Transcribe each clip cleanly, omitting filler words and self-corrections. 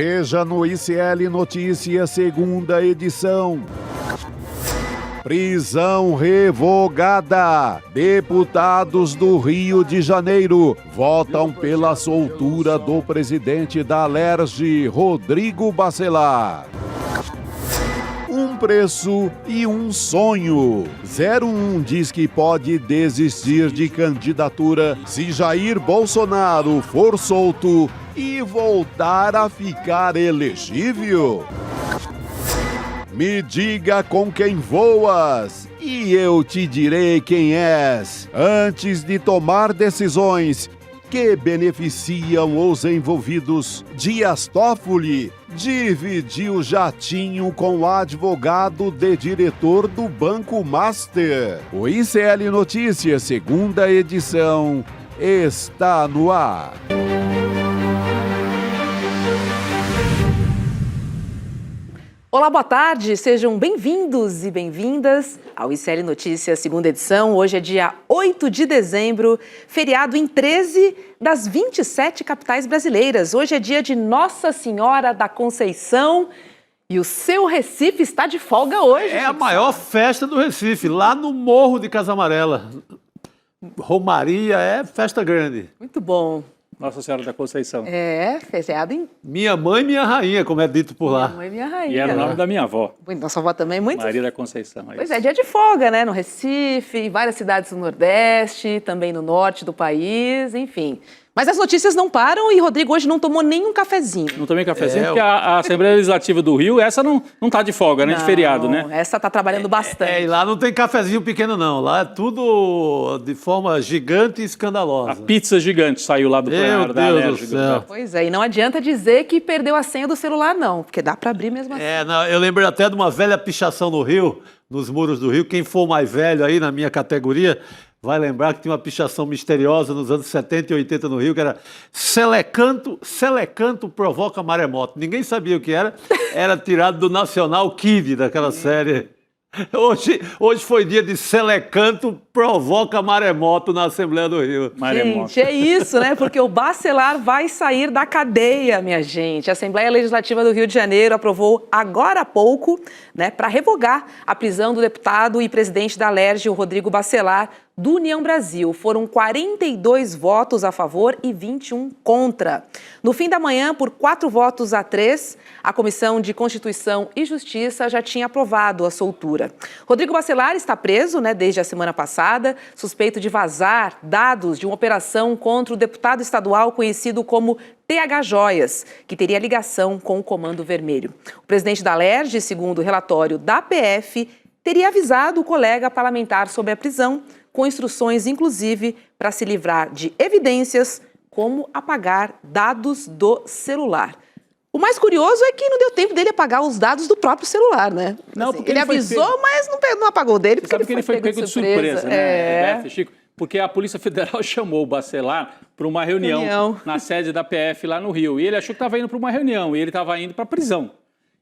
Veja no ICL Notícias, segunda edição. Prisão revogada. Deputados do Rio de Janeiro votam pela soltura do presidente da Alerj, Rodrigo Bacelar. Um preço e um sonho. 01 diz que pode desistir de candidatura se Jair Bolsonaro for solto e voltar a ficar elegível. Me diga com quem voas e eu te direi quem és, antes de tomar decisões que beneficiam os envolvidos. Dias Toffoli dividiu jatinho com o advogado de diretor do Banco Master. O ICL Notícias, segunda edição, está no ar. Olá, boa tarde, sejam bem-vindos e bem-vindas ao ICL Notícias, segunda edição. Hoje é dia 8 de dezembro, feriado em 13 das 27 capitais brasileiras. Hoje é dia de Nossa Senhora da Conceição e o seu Recife está de folga hoje. É a maior festa do Recife, lá no Morro de Casa Amarela. Romaria é festa grande. Muito bom. Nossa Senhora da Conceição. É, feriado em... Minha mãe e minha rainha, como é dito por lá. Minha mãe e minha rainha. E era o nome da minha avó. Nossa avó também, muito... Maria da Conceição. Pois é, dia de folga, né? No Recife, em várias cidades do Nordeste, também no norte do país, enfim. Mas as notícias não param e Rodrigo hoje não tomou nenhum cafezinho. Não tomei cafezinho porque a Assembleia Legislativa do Rio, essa não tá de folga, né? De feriado, né? Essa tá trabalhando bastante. E lá não tem cafezinho pequeno, não. Lá é tudo de forma gigante e escandalosa. A pizza gigante saiu lá do plenário da Deus Alerj. do céu. Pois é, e não adianta dizer que perdeu a senha do celular, não, porque dá para abrir mesmo assim. Não, eu lembro até de uma velha pichação no Rio, nos muros do Rio. Quem for mais velho aí na minha categoria vai lembrar que tinha uma pichação misteriosa nos anos 70 e 80 no Rio, que era Selecanto provoca maremoto. Ninguém sabia o que era tirado do Nacional Kid, daquela série. Hoje foi dia de Selecanto provoca maremoto na Assembleia do Rio. Maremoto. Gente, é isso, né? Porque o Bacelar vai sair da cadeia, minha gente. A Assembleia Legislativa do Rio de Janeiro aprovou agora há pouco, né, para revogar a prisão do deputado e presidente da Alerj, o Rodrigo Bacelar, do União Brasil. Foram 42 votos a favor e 21 contra. No fim da manhã, por 4 votos a 3, a Comissão de Constituição e Justiça já tinha aprovado a soltura. Rodrigo Bacelar está preso, né, desde a semana passada, suspeito de vazar dados de uma operação contra o deputado estadual conhecido como TH Joias, que teria ligação com o Comando Vermelho. O presidente da Alerj, segundo o relatório da PF, teria avisado o colega parlamentar sobre a prisão, com instruções, inclusive, para se livrar de evidências, como apagar dados do celular. O mais curioso é que não deu tempo dele apagar os dados do próprio celular, né? Não, assim, porque ele avisou, mas não apagou dele, porque Sabe que ele foi pego de surpresa, né, Roberto, Chico? Porque a Polícia Federal chamou o Bacelar para uma reunião na sede da PF lá no Rio. E ele achou que estava indo para uma reunião e ele estava indo para a prisão.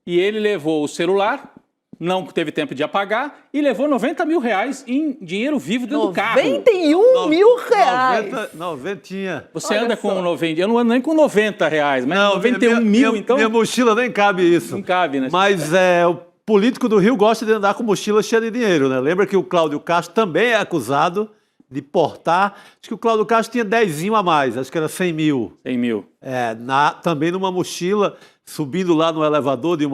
E ele levou o celular, não teve tempo de apagar, e levou 90 mil reais em dinheiro vivo dentro do carro. 91 mil reais! 90. Você anda com 90, eu não ando nem com 90 reais, mas não, 91 mil, então... Minha mochila nem cabe isso. Não cabe, né? Mas o político do Rio gosta de andar com mochila cheia de dinheiro, né? Lembra que o Cláudio Castro também é acusado de portar, acho que o Cláudio Castro tinha 10 a mais, acho que era 100 mil. 100 mil. Também numa mochila, subindo lá no elevador de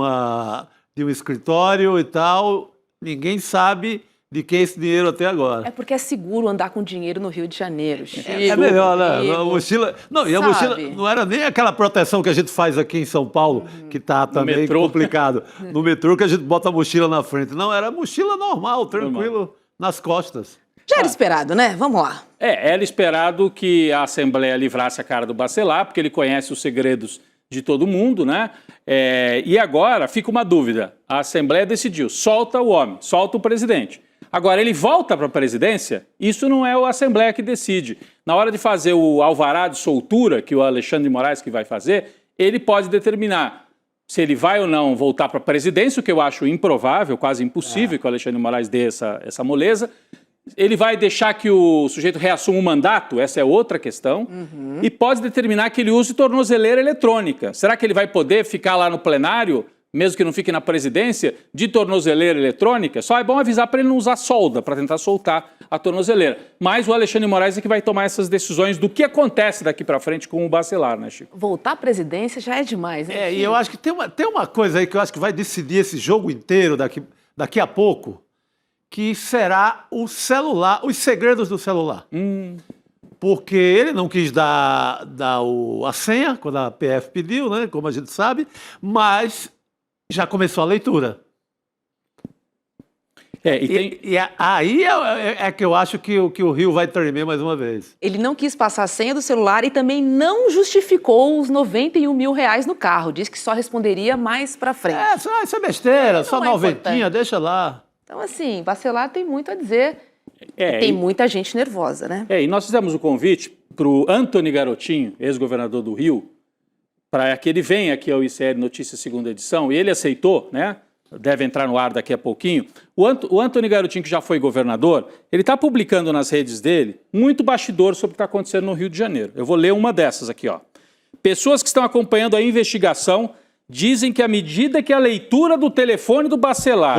um escritório e tal, ninguém sabe de quem é esse dinheiro até agora. É porque é seguro andar com dinheiro no Rio de Janeiro, Chico. É melhor, né? A mochila... Não, e a mochila não era nem aquela proteção que a gente faz aqui em São Paulo, que tá também complicado. No metrô que a gente bota a mochila na frente. Não, era mochila normal, tranquilo, nas costas. Já era esperado, né? Vamos lá. Era esperado que a Assembleia livrasse a cara do Bacelar, porque ele conhece os segredos de todo mundo, né? E agora fica uma dúvida. A Assembleia decidiu, solta o homem, solta o presidente. Agora, ele volta para a presidência, isso não é a Assembleia que decide. Na hora de fazer o alvará de soltura, que o Alexandre de Moraes que vai fazer, ele pode determinar se ele vai ou não voltar para a presidência, o que eu acho improvável, quase impossível que o Alexandre de Moraes dê essa moleza. Ele vai deixar que o sujeito reassuma o mandato? Essa é outra questão. E pode determinar que ele use tornozeleira eletrônica. Será que ele vai poder ficar lá no plenário, mesmo que não fique na presidência, de tornozeleira eletrônica? Só é bom avisar para ele não usar solda, para tentar soltar a tornozeleira. Mas o Alexandre de Moraes é que vai tomar essas decisões do que acontece daqui para frente com o Bacelar, né, Chico? Voltar à presidência já é demais, né? E eu acho que tem uma coisa aí que eu acho que vai decidir esse jogo inteiro daqui a pouco, que será o celular, os segredos do celular. Porque ele não quis dar a senha quando a PF pediu, né, como a gente sabe, mas já começou a leitura. Aí é que eu acho que o Rio vai tremer mais uma vez. Ele não quis passar a senha do celular e também não justificou os R$91 mil no carro. Disse que só responderia mais pra frente. Isso é besteira, só é noventinha, importante. deixa lá. Então, assim, Bacelar tem muito a dizer. Tem muita gente nervosa, né? E nós fizemos o convite para o Antony Garotinho, ex-governador do Rio, para que ele venha aqui ao ICL Notícias segunda edição, e ele aceitou, né? Deve entrar no ar daqui a pouquinho. O Antony Garotinho, que já foi governador, ele está publicando nas redes dele muito bastidor sobre o que está acontecendo no Rio de Janeiro. Eu vou ler uma dessas aqui, ó. Pessoas que estão acompanhando a investigação dizem que à medida que a leitura do telefone do Bacelar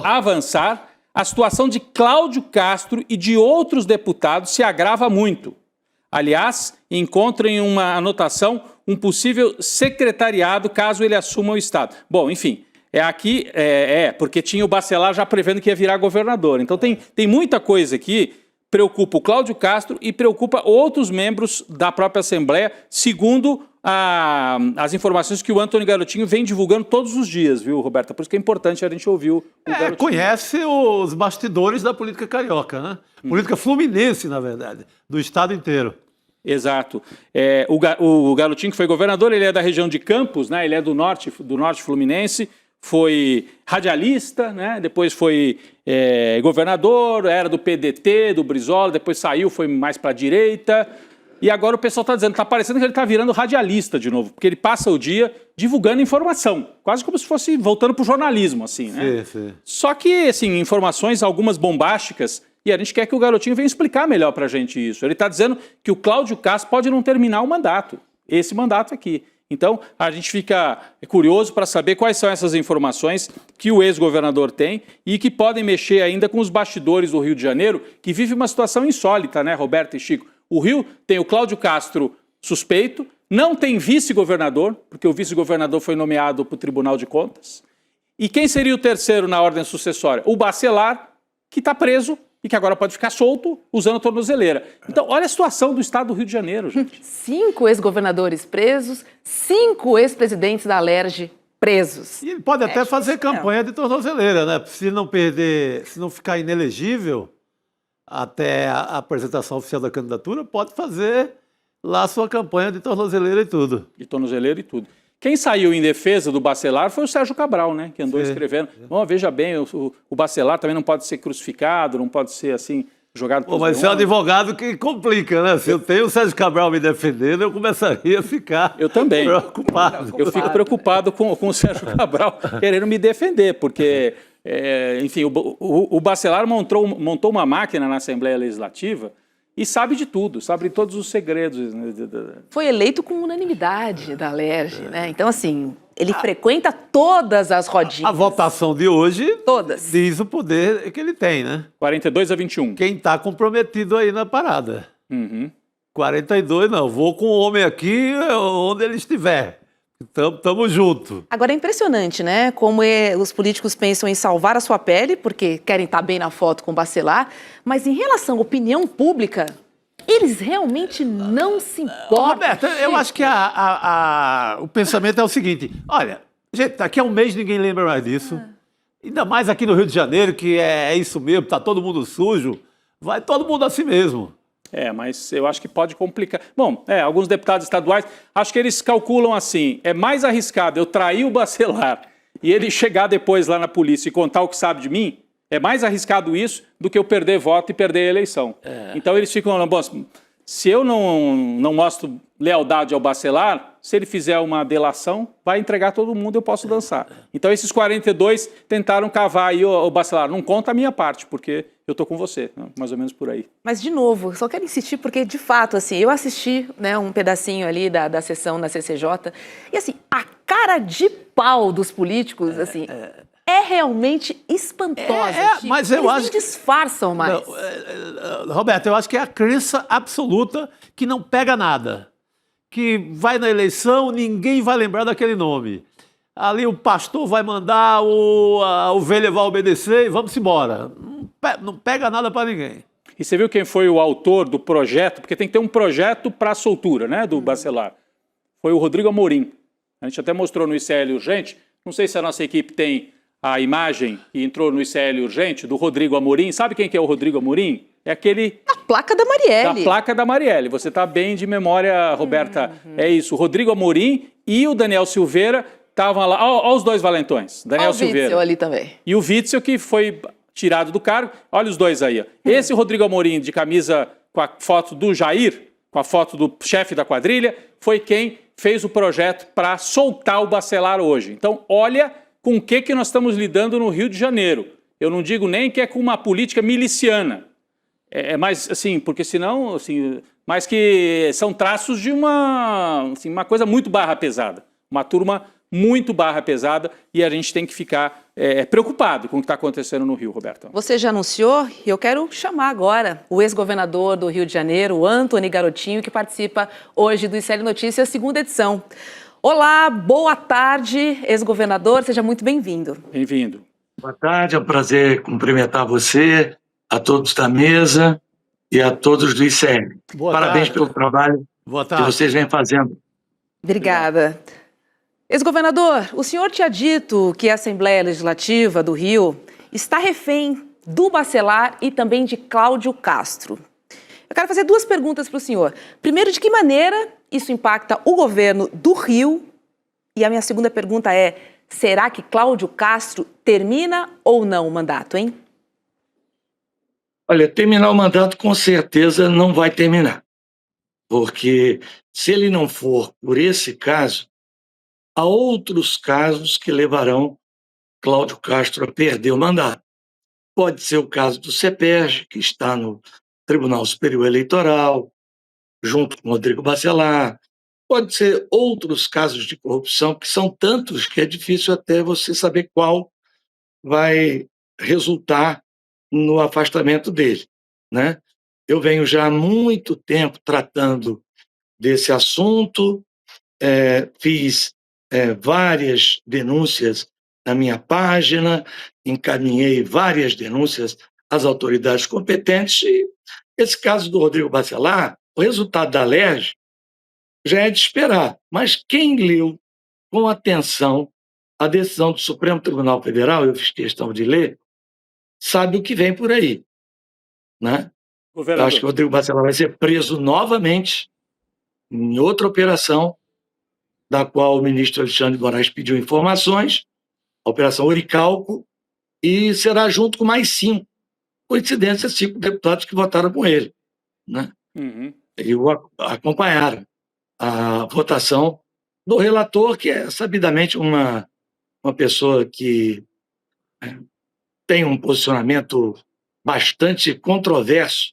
avançar, a situação de Cláudio Castro e de outros deputados se agrava muito. Aliás, encontram em uma anotação um possível secretariado caso ele assuma o Estado. Bom, enfim, porque tinha o Bacelar já prevendo que ia virar governador. Então tem muita coisa aqui, preocupa o Cláudio Castro e preocupa outros membros da própria Assembleia, segundo as informações que o Antony Garotinho vem divulgando todos os dias, viu, Roberta? Por isso que é importante a gente ouvir o Garotinho. Conhece os bastidores da política carioca, né? Política fluminense, na verdade, do estado inteiro. Exato. O Garotinho, que foi governador, ele é da região de Campos, né? Ele é do norte fluminense, foi radialista, né? Depois foi governador, era do PDT, do Brizola, depois saiu, foi mais para a direita. E agora o pessoal está dizendo, está parecendo que ele está virando radialista de novo, porque ele passa o dia divulgando informação, quase como se fosse voltando para o jornalismo, assim, né? Sim. Só que, assim, informações, algumas bombásticas, e a gente quer que o Garotinho venha explicar melhor para a gente isso. Ele está dizendo que o Cláudio Castro pode não terminar o mandato, esse mandato aqui. Então, a gente fica curioso para saber quais são essas informações que o ex-governador tem e que podem mexer ainda com os bastidores do Rio de Janeiro, que vive uma situação insólita, né, Roberto e Chico? O Rio tem o Cláudio Castro suspeito, não tem vice-governador, porque o vice-governador foi nomeado para o Tribunal de Contas. E quem seria o terceiro na ordem sucessória? O Bacelar, que está preso e que agora pode ficar solto usando a tornozeleira. Então, olha a situação do estado do Rio de Janeiro, gente. 5 ex-governadores presos, 5 ex-presidentes da Alerj presos. E ele pode até fazer campanha de tornozeleira, né? Se não ficar inelegível até a apresentação oficial da candidatura, pode fazer lá a sua campanha de tornozeleira e tudo. De tornozeleira e tudo. Quem saiu em defesa do Bacelar foi o Sérgio Cabral, né? Que andou escrevendo. Bom, veja bem, o Bacelar também não pode ser crucificado, não pode ser assim, jogado por... Mas você é um advogado que complica, né? Se eu tenho o Sérgio Cabral me defendendo, eu começaria a ficar preocupado. Eu fico preocupado com o Sérgio Cabral querendo me defender, porque... enfim, o Bacelar montou uma máquina na Assembleia Legislativa e sabe de tudo, sabe de todos os segredos. Foi eleito com unanimidade da Alerj, né? Então, assim, ele frequenta todas as rodinhas. A votação de hoje todas diz o poder que ele tem, né? 42-21. Quem está comprometido aí na parada. 42, não, vou com o homem aqui onde ele estiver. Tamo junto. Agora é impressionante, né? Como os políticos pensam em salvar a sua pele, porque querem estar bem na foto com o Bacelar, mas em relação à opinião pública, eles realmente não se importam. Roberto, eu acho que o pensamento é o seguinte: olha, gente, daqui a um mês ninguém lembra mais disso. Ainda mais aqui no Rio de Janeiro, que é isso mesmo, tá todo mundo sujo, vai todo mundo assim mesmo. Mas eu acho que pode complicar. Bom, alguns deputados estaduais, acho que eles calculam assim, é mais arriscado eu trair o Bacelar e ele chegar depois lá na polícia e contar o que sabe de mim, é mais arriscado isso do que eu perder voto e perder a eleição. Então eles ficam, bom, se eu não mostro lealdade ao Bacelar, se ele fizer uma delação, vai entregar todo mundo e eu posso dançar. Então esses 42 tentaram cavar aí o Bacelar, não conta a minha parte, porque eu tô com você, né? Mais ou menos por aí. Mas, de novo, só quero insistir porque, de fato, assim, eu assisti, né, um pedacinho ali da sessão na CCJ e, assim, a cara de pau dos políticos, assim, é realmente espantosa. Chico. Mas eu Eles acho nem que... disfarçam mais. Não, Roberto, eu acho que é a crença absoluta que não pega nada. Que vai na eleição, ninguém vai lembrar daquele nome. Ali o pastor vai mandar, a ovelha vai obedecer e vamos embora. Não pega nada para ninguém. E você viu quem foi o autor do projeto? Porque tem que ter um projeto para a soltura, né, do Bacelar. Foi o Rodrigo Amorim. A gente até mostrou no ICL Urgente. Não sei se a nossa equipe tem a imagem que entrou no ICL Urgente do Rodrigo Amorim. Sabe quem que é o Rodrigo Amorim? É aquele... A placa da Marielle. Da placa da Marielle. Você está bem de memória, Roberta. É isso. O Rodrigo Amorim e o Daniel Silveira estavam lá. Olha os dois valentões. Daniel Silveira. O Witzel ali também. E o Witzel, que foi tirado do cargo. Olha os dois aí. Ó. Esse Rodrigo Amorim, de camisa com a foto do Jair, com a foto do chefe da quadrilha, foi quem fez o projeto para soltar o Bacelar hoje. Então, olha com o que nós estamos lidando no Rio de Janeiro. Eu não digo nem que é com uma política miliciana. É mais, assim, porque senão, assim, mais que são traços de uma coisa muito barra pesada. Uma turma muito barra pesada e a gente tem que ficar preocupado com o que está acontecendo no Rio, Roberto. Você já anunciou e eu quero chamar agora o ex-governador do Rio de Janeiro, o Antony Garotinho, que participa hoje do ICL Notícias, segunda edição. Olá, boa tarde, ex-governador, seja muito bem-vindo. Bem-vindo. Boa tarde, é um prazer cumprimentar você, a todos da mesa e a todos do ICL. Parabéns pelo trabalho que vocês vêm fazendo. Obrigada. Ex-governador, o senhor tinha dito que a Assembleia Legislativa do Rio está refém do Bacelar e também de Cláudio Castro. Eu quero fazer duas perguntas para o senhor. Primeiro, de que maneira isso impacta o governo do Rio? E a minha segunda pergunta é, será que Cláudio Castro termina ou não o mandato, hein? Olha, terminar o mandato com certeza não vai terminar. Porque se ele não for por esse caso, há outros casos que levarão Cláudio Castro a perder o mandato. Pode ser o caso do CEPERJ, que está no Tribunal Superior Eleitoral, junto com Rodrigo Bacelar. Pode ser outros casos de corrupção, que são tantos que é difícil até você saber qual vai resultar no afastamento dele, né? Eu venho já há muito tempo tratando desse assunto, fiz várias denúncias na minha página, encaminhei várias denúncias às autoridades competentes e esse caso do Rodrigo Bacelar, o resultado da LERJ já é de esperar, mas quem leu com atenção a decisão do Supremo Tribunal Federal, eu fiz questão de ler, sabe o que vem por aí, né? Eu acho que o Rodrigo Bacelar vai ser preso novamente em outra operação, da qual o ministro Alexandre de Moraes pediu informações, a Operação Oricalco, e será junto com mais 5, coincidência, 5 deputados que votaram com ele, né? E acompanharam a votação do relator, que é sabidamente uma pessoa que tem um posicionamento bastante controverso,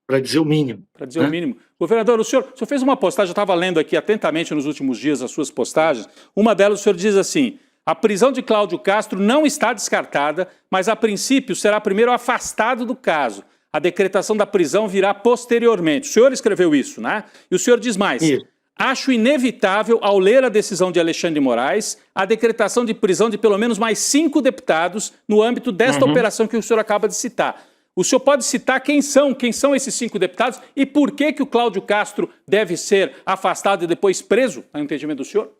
para dizer o mínimo. Para dizer o mínimo. Governador, o senhor fez uma postagem, eu estava lendo aqui atentamente nos últimos dias as suas postagens, uma delas o senhor diz assim, a prisão de Cláudio Castro não está descartada, mas a princípio será primeiro afastado do caso. A decretação da prisão virá posteriormente. O senhor escreveu isso, né? E o senhor diz mais, acho inevitável, ao ler a decisão de Alexandre de Moraes, a decretação de prisão de pelo menos mais 5 deputados no âmbito desta operação que o senhor acaba de citar. O senhor pode citar quem são esses 5 deputados e por que o Cláudio Castro deve ser afastado e depois preso, no entendimento do senhor?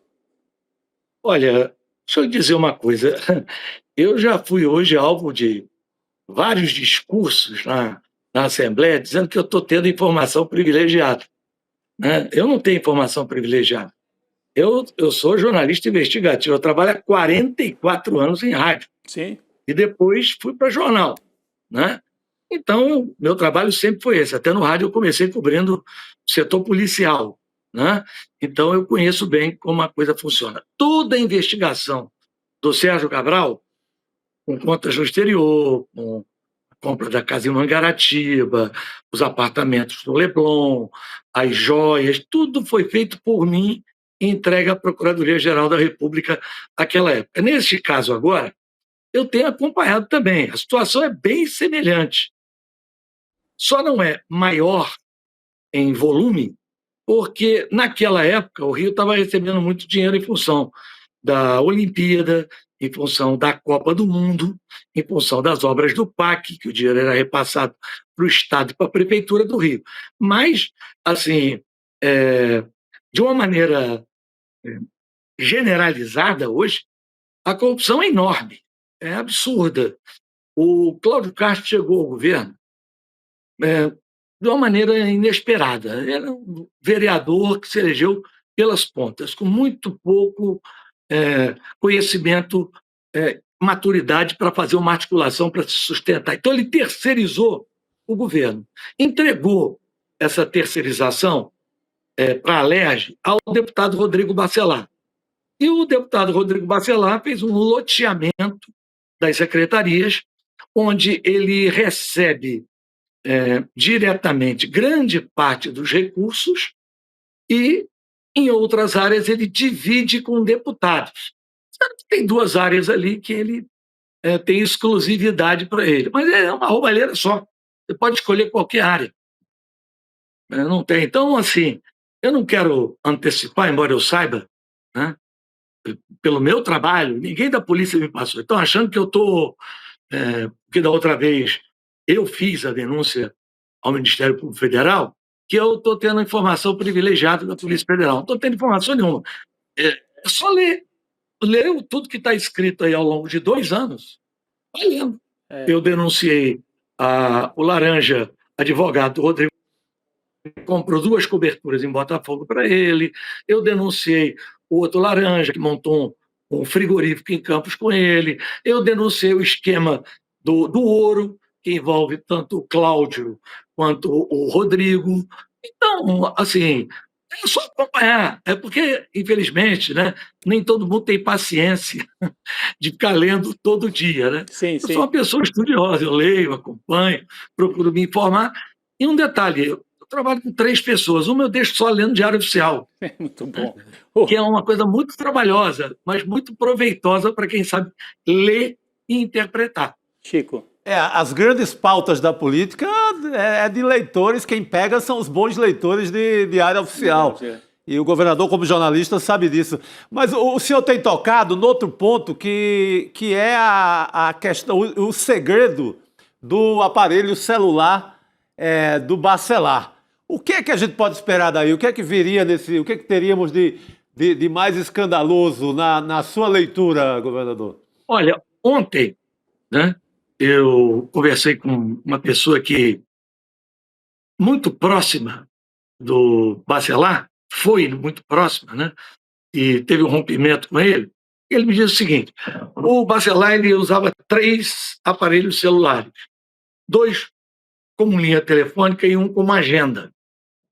Olha, deixa eu dizer uma coisa. Eu já fui hoje alvo de vários discursos na Assembleia dizendo que eu estou tendo informação privilegiada, né? Eu não tenho informação privilegiada. Eu sou jornalista investigativo, eu trabalho há 44 anos em rádio. Sim. E depois fui para jornal, né? Então, meu trabalho sempre foi esse. Até no rádio eu comecei cobrindo o setor policial, né? Então, eu conheço bem como a coisa funciona. Toda a investigação do Sérgio Cabral, com contas no exterior, com compra da casa em Mangaratiba, os apartamentos do Leblon, as joias, tudo foi feito por mim e entregue à Procuradoria-Geral da República naquela época. Neste caso agora, eu tenho acompanhado também. A situação é bem semelhante. Só não é maior em volume, porque naquela época o Rio estava recebendo muito dinheiro em função da Olimpíada, em função da Copa do Mundo, em função das obras do PAC, que o dinheiro era repassado para o Estado e para a Prefeitura do Rio. Mas, assim, de uma maneira generalizada hoje, a corrupção é enorme, é absurda. O Cláudio Castro chegou ao governo de uma maneira inesperada. Era um vereador que se elegeu pelas pontas, com muito pouco conhecimento, maturidade para fazer uma articulação para se sustentar. Então, ele terceirizou o governo, entregou essa terceirização para a Alerj ao deputado Rodrigo Bacelar. E o deputado Rodrigo Bacelar fez um loteamento das secretarias, onde ele recebe diretamente grande parte dos recursos e, em outras áreas, ele divide com deputados. Tem duas áreas ali que ele tem exclusividade para ele, mas é uma roubalheira só. Você pode escolher qualquer área. Não tem. Então, assim, eu não quero antecipar, embora eu saiba, né, pelo meu trabalho, ninguém da polícia me passou. Estão achando que eu estou... porque da outra vez eu fiz a denúncia ao Ministério Público Federal, que eu estou tendo informação privilegiada da Polícia Federal. Não estou tendo informação nenhuma. É só ler. Leu tudo que está escrito aí ao longo de 2 anos. Vai lendo. Eu denunciei o Laranja, advogado Rodrigo, comprou 2 coberturas em Botafogo para ele. Eu denunciei o outro Laranja, que montou um frigorífico em Campos com ele. Eu denunciei o esquema do ouro, que envolve tanto o Cláudio quanto o Rodrigo. Então, assim, é só acompanhar. É porque, infelizmente, né, nem todo mundo tem paciência de ficar lendo todo dia. Né? Sim, Eu sou uma pessoa estudiosa, eu leio, acompanho, procuro me informar. E um detalhe, eu trabalho com 3 pessoas. Uma eu deixo só lendo Diário Oficial. Muito bom. Que é uma coisa muito trabalhosa, mas muito proveitosa para quem sabe ler e interpretar. Chico. As grandes pautas da política é de leitores, quem pega são os bons leitores de Diário Oficial. E o governador, como jornalista, sabe disso. Mas o senhor tem tocado no outro ponto, que é a questão, o segredo do aparelho celular do Bacelar. O que é que a gente pode esperar daí? O que é que viria o que é que teríamos de mais escandaloso na sua leitura, governador? Olha, ontem, né, eu conversei com uma pessoa que muito próxima do Bacelar, foi muito próxima, né, e teve um rompimento com ele. Ele me disse o seguinte: o Bacelar ele usava 3 aparelhos celulares, 2 como linha telefônica e 1 como agenda,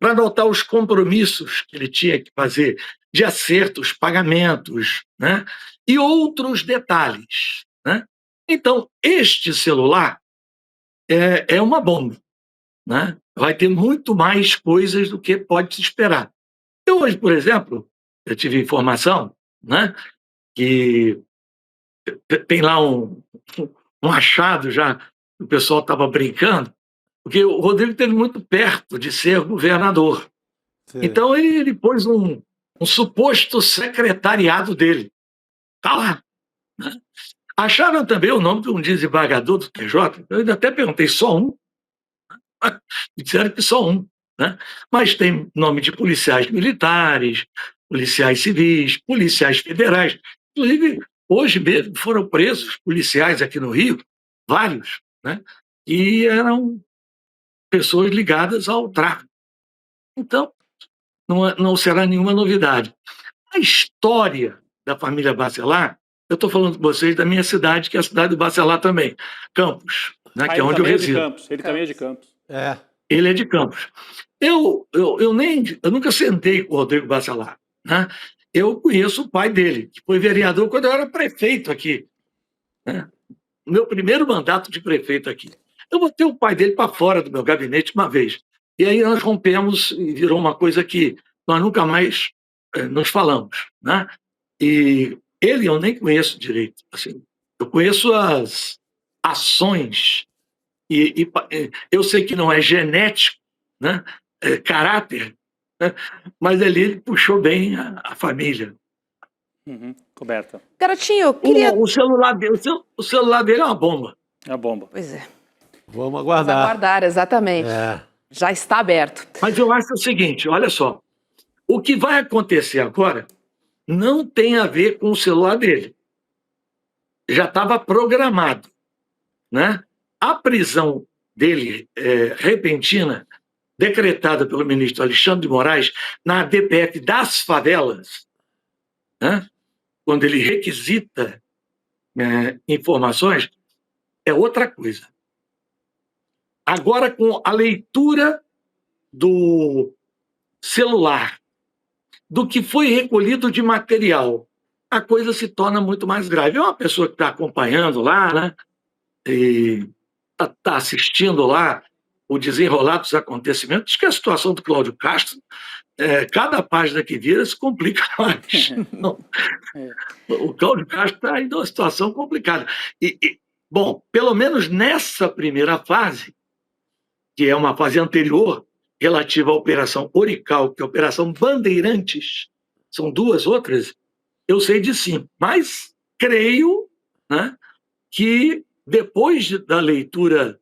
para anotar os compromissos que ele tinha que fazer de acertos, pagamentos, né, e outros detalhes, né? Então, este celular é uma bomba, né? Vai ter muito mais coisas do que pode se esperar. Eu hoje, por exemplo, eu tive informação, né, que tem lá um achado já, o pessoal estava brincando, porque o Rodrigo esteve muito perto de ser governador. Sim. Então, ele pôs um suposto secretariado dele. Está lá. Né? Acharam também o nome de um desembargador do TJ. Eu ainda até perguntei, só um? Me disseram que só um. Né? Mas tem nome de policiais militares, policiais civis, policiais federais. Inclusive, hoje mesmo foram presos policiais aqui no Rio, vários, né? E eram pessoas ligadas ao tráfico. Então, não será nenhuma novidade. A história da família Bacelar, eu estou falando com vocês da minha cidade, que é a cidade do Bacelar também, Campos, né, que é onde eu resido. Ele também é de Campos. Ele é de Campos. Eu nunca sentei com o Rodrigo Bacelar. Né? Eu conheço o pai dele, que foi vereador quando eu era prefeito aqui. Né? Meu primeiro mandato de prefeito aqui. Eu botei o pai dele para fora do meu gabinete uma vez. E aí nós rompemos e virou uma coisa que nós nunca mais nos falamos, né? E ele eu nem conheço direito. Assim, eu conheço as ações eu sei que não é genético, né? É caráter, né? Mas ali ele puxou bem a família. Coberta. Garotinho, eu queria... O celular dele é uma bomba. É a bomba. Pois é. Vamos Vamos aguardar. aguardar, exatamente. É. Já está aberto. Mas eu acho o seguinte, olha só. O que vai acontecer agora não tem a ver com o celular dele. Já estava programado, né? A prisão dele, repentina, decretada pelo ministro Alexandre de Moraes na DPF das favelas, né? Quando ele requisita informações, é outra coisa. Agora, com a leitura do celular, do que foi recolhido de material, a coisa se torna muito mais grave. É uma pessoa que está acompanhando lá, né? E está assistindo lá o desenrolar dos acontecimentos, que a situação do Cláudio Castro, cada página que vira se complica mais. O Cláudio Castro está em uma situação complicada. Bom, pelo menos nessa primeira fase, que é uma fase anterior, relativa à Operação Orical, que é a Operação Bandeirantes, são duas outras, eu sei de sim. Mas creio, né, que depois da leitura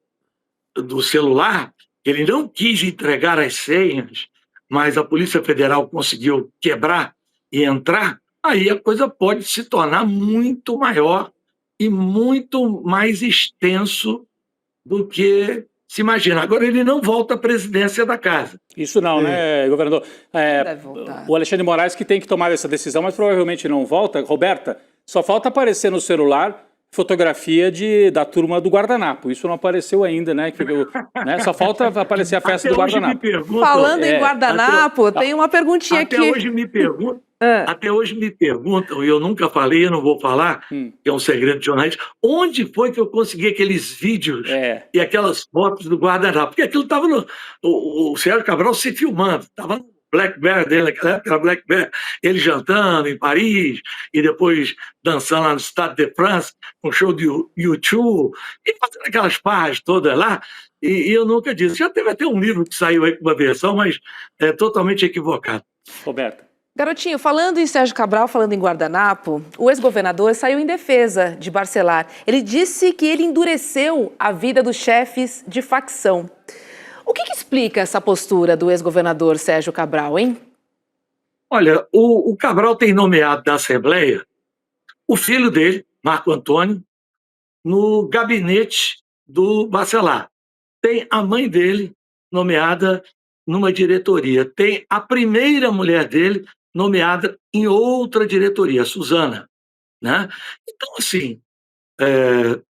do celular, ele não quis entregar as senhas, mas a Polícia Federal conseguiu quebrar e entrar, aí a coisa pode se tornar muito maior e muito mais extenso do que se imagina. Agora ele não volta à presidência da casa. Isso não, né, governador? Deve voltar. O Alexandre de Moraes que tem que tomar essa decisão, mas provavelmente não volta. Roberta, só falta aparecer no celular fotografia da turma do guardanapo. Isso não apareceu ainda, né? Né? Só falta aparecer a festa do guardanapo. Falando em guardanapo, tem uma perguntinha aqui. Até hoje me perguntam, e eu nunca falei, eu não vou falar, que é um segredo de jornalista, onde foi que eu consegui aqueles vídeos e aquelas fotos do guardanapo? Porque aquilo estava o Sérgio Cabral se filmando, estava no Blackberry dele, naquela época era Blackberry, ele jantando em Paris, e depois dançando lá no Stade de France, com um show de U2, e fazendo aquelas parras todas lá, e eu nunca disse. Já teve até um livro que saiu aí com uma versão, mas é totalmente equivocado. Roberta. Garotinho, falando em Sérgio Cabral, falando em guardanapo, o ex-governador saiu em defesa de Barcelar. Ele disse que ele endureceu a vida dos chefes de facção. O que explica essa postura do ex-governador Sérgio Cabral, hein? Olha, o Cabral tem nomeado da Assembleia o filho dele, Marco Antônio, no gabinete do Barcelar. Tem a mãe dele nomeada numa diretoria. Tem a primeira mulher dele nomeada em outra diretoria, a Suzana, né? Então, assim, ele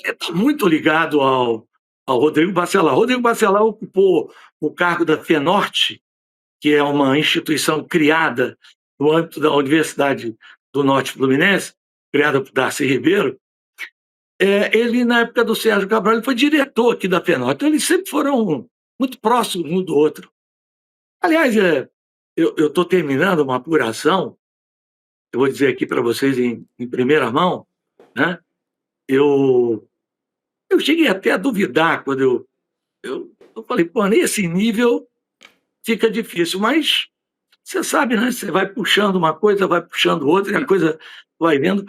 está muito ligado ao Rodrigo Barcelar. Rodrigo Barcelar ocupou o cargo da FENORTE, que é uma instituição criada no âmbito da Universidade do Norte Fluminense, criada por Darcy Ribeiro. Ele, na época do Sérgio Cabral, ele foi diretor aqui da FENORTE. Então, eles sempre foram muito próximos um do outro. Aliás, eu estou terminando uma apuração, eu vou dizer aqui para vocês em primeira mão, né? Eu cheguei até a duvidar quando eu falei, pô, nesse nível fica difícil, mas você sabe, né? Você vai puxando uma coisa, vai puxando outra, e a coisa vai vendo.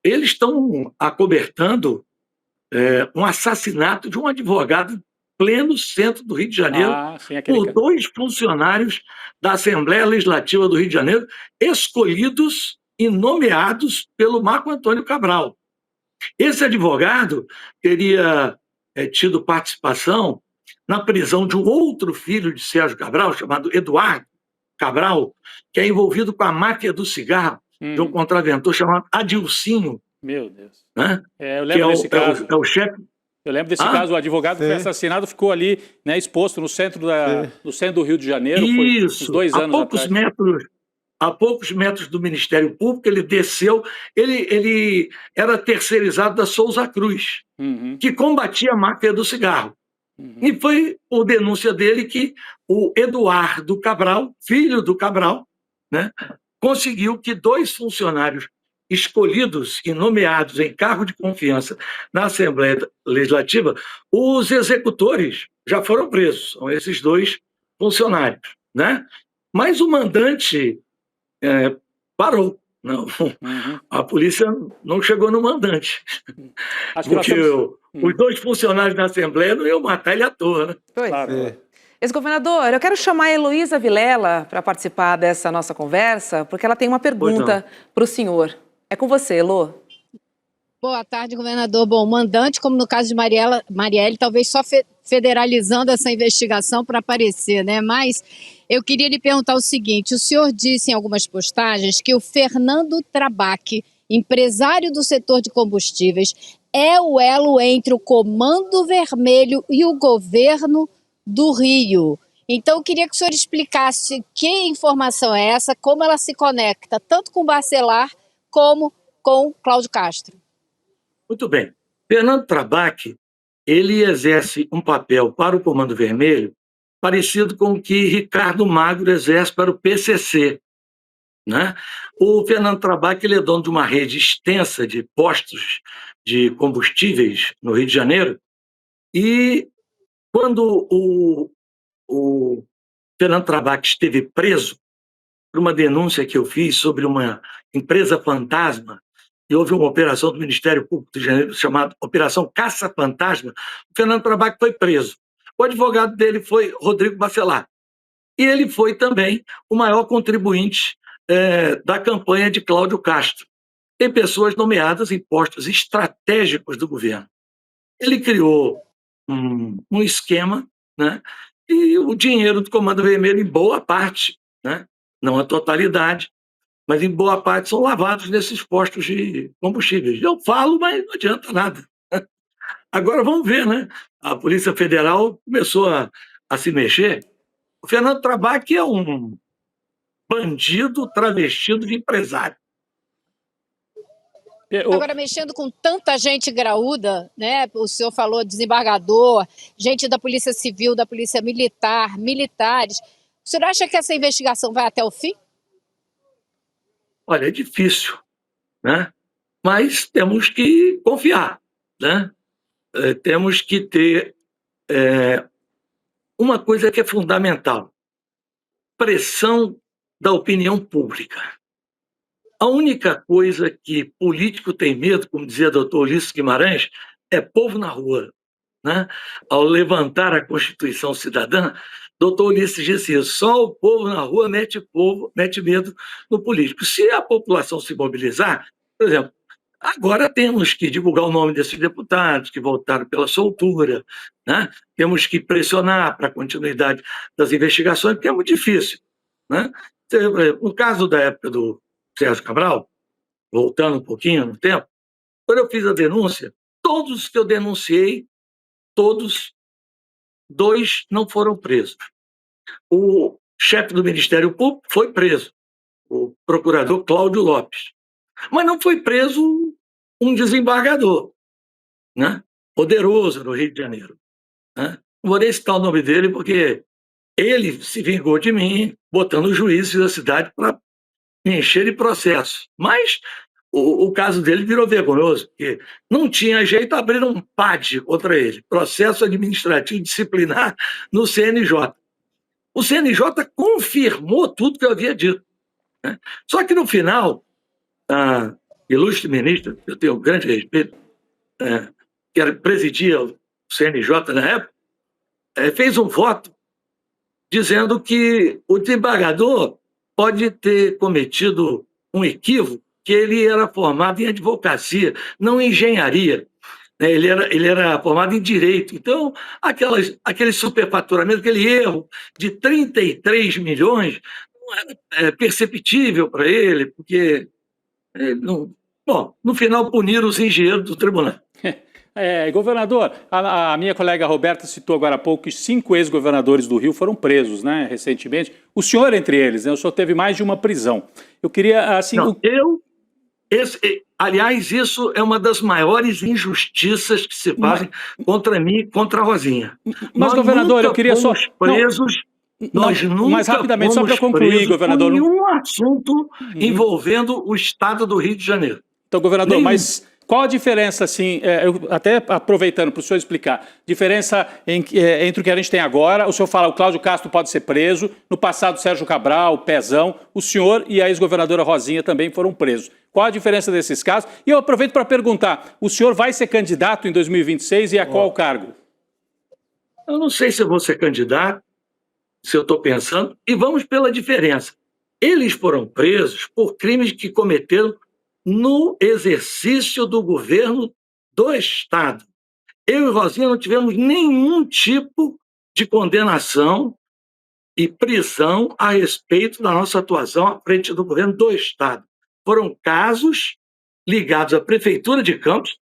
Eles estão acobertando um assassinato de um advogado pleno centro do Rio de Janeiro, por 2 funcionários da Assembleia Legislativa do Rio de Janeiro, escolhidos e nomeados pelo Marco Antônio Cabral. Esse advogado teria tido participação na prisão de um outro filho de Sérgio Cabral, chamado Eduardo Cabral, que é envolvido com a máfia do cigarro, de um contraventor chamado Adilcinho. Meu Deus. Né? Eu lembro desse caso. É o chefe. Eu lembro desse caso, o advogado que foi assassinado ficou ali, né, exposto no centro do Rio de Janeiro. Isso, foi uns 2 anos a poucos atrás. a poucos metros do Ministério Público, ele desceu, ele era terceirizado da Souza Cruz, que combatia a máfia do cigarro. E foi por denúncia dele que o Eduardo Cabral, filho do Cabral, né, conseguiu que 2 funcionários escolhidos e nomeados em cargo de confiança na Assembleia Legislativa, os executores já foram presos, são esses 2 funcionários, né? Mas o mandante parou. Não, a polícia não chegou no mandante, Acho que nós porque temos... os 2 funcionários da Assembleia não iam matar ele à toa, né? Pois. Claro. Ex-governador, eu quero chamar a Heloísa Vilela para participar dessa nossa conversa, porque ela tem uma pergunta para o senhor. É com você, Elô. Boa tarde, governador. Bom, mandante, como no caso de Marielle, talvez só federalizando essa investigação para aparecer, né? Mas eu queria lhe perguntar o seguinte: o senhor disse em algumas postagens que o Fernando Trabac, empresário do setor de combustíveis, é o elo entre o Comando Vermelho e o governo do Rio. Então, eu queria que o senhor explicasse que informação é essa, como ela se conecta tanto com Bacelar como com Cláudio Castro. Muito bem. Fernando Trabac, ele exerce um papel para o Comando Vermelho parecido com o que Ricardo Magro exerce para o PCC, né? O Fernando Trabac, ele é dono de uma rede extensa de postos de combustíveis no Rio de Janeiro, e quando o Fernando Trabac esteve preso por uma denúncia que eu fiz sobre uma empresa fantasma, e houve uma operação do Ministério Público do Rio de Janeiro chamada Operação Caça Fantasma, o Fernando Trabac foi preso. O advogado dele foi Rodrigo Bacelar. E ele foi também o maior contribuinte da campanha de Cláudio Castro. Tem pessoas nomeadas em postos estratégicos do governo. Ele criou um esquema, né? E o dinheiro do Comando Vermelho, em boa parte, né? Não a totalidade, mas em boa parte são lavados nesses postos de combustíveis. Eu falo, mas não adianta nada. Agora vamos ver, né? A Polícia Federal começou a se mexer. O Fernando Trabac é um bandido travestido de empresário. Agora, mexendo com tanta gente graúda, né? O senhor falou desembargador, gente da Polícia Civil, da Polícia Militar, militares. O senhor acha que essa investigação vai até o fim? Olha, é difícil, né? Mas temos que confiar, né? Temos que ter uma coisa que é fundamental: pressão da opinião pública. A única coisa que político tem medo, como dizia o doutor Ulisses Guimarães, é povo na rua, né? Ao levantar a Constituição Cidadã, doutor Ulisses disse isso: só o povo na rua mete medo no político. Se a população se mobilizar, por exemplo, agora temos que divulgar o nome desses deputados que votaram pela soltura, né? Temos que pressionar para a continuidade das investigações, porque é muito difícil, né? No caso da época do Sérgio Cabral, voltando um pouquinho no tempo, quando eu fiz a denúncia, todos que eu denunciei, todos, 2 não foram presos. O chefe do Ministério Público foi preso, o procurador Cláudio Lopes. Mas não foi preso um desembargador, né? Poderoso no Rio de Janeiro, né? Não vou nem citar o nome dele, porque ele se vingou de mim, botando os juízes da cidade para me encher de processo. Mas o caso dele virou vergonhoso, porque não tinha jeito, abriram um PAD contra ele, Processo Administrativo Disciplinar, no CNJ. O CNJ confirmou tudo que eu havia dito, né? Só que no final, a ilustre ministra, eu tenho um grande respeito, que presidia o CNJ na época, fez um voto dizendo que o desembargador pode ter cometido um equívoco, que ele era formado em advocacia, não em engenharia. Ele era formado em direito. Então, aquele superfaturamento, aquele erro de 33 milhões, não era perceptível para ele, porque ele não... Bom, no final puniram os engenheiros do tribunal. Governador, a minha colega Roberta citou agora há pouco que 5 ex-governadores do Rio foram presos, né, recentemente. O senhor entre eles, né? O senhor teve mais de uma prisão. Eu queria, assim... Não, aliás, isso é uma das maiores injustiças que se fazem contra mim e contra a Rosinha. Mas, governador, eu queria só... presos... Nós nunca mais rapidamente, só para concluir, governador. Nenhum assunto envolvendo o estado do Rio de Janeiro. Então, governador, mas qual a diferença, assim, até aproveitando para o senhor explicar, diferença entre o que a gente tem agora, o senhor fala o Cláudio Castro pode ser preso, no passado Sérgio Cabral, Pezão, o senhor e a ex-governadora Rosinha também foram presos. Qual a diferença desses casos? E eu aproveito para perguntar, o senhor vai ser candidato em 2026 e a qual cargo? Eu não sei se eu vou ser candidato, se eu estou pensando, e vamos pela diferença. Eles foram presos por crimes que cometeram no exercício do governo do Estado. Eu e Rosinha não tivemos nenhum tipo de condenação e prisão a respeito da nossa atuação à frente do governo do Estado. Foram casos ligados à Prefeitura de Campos,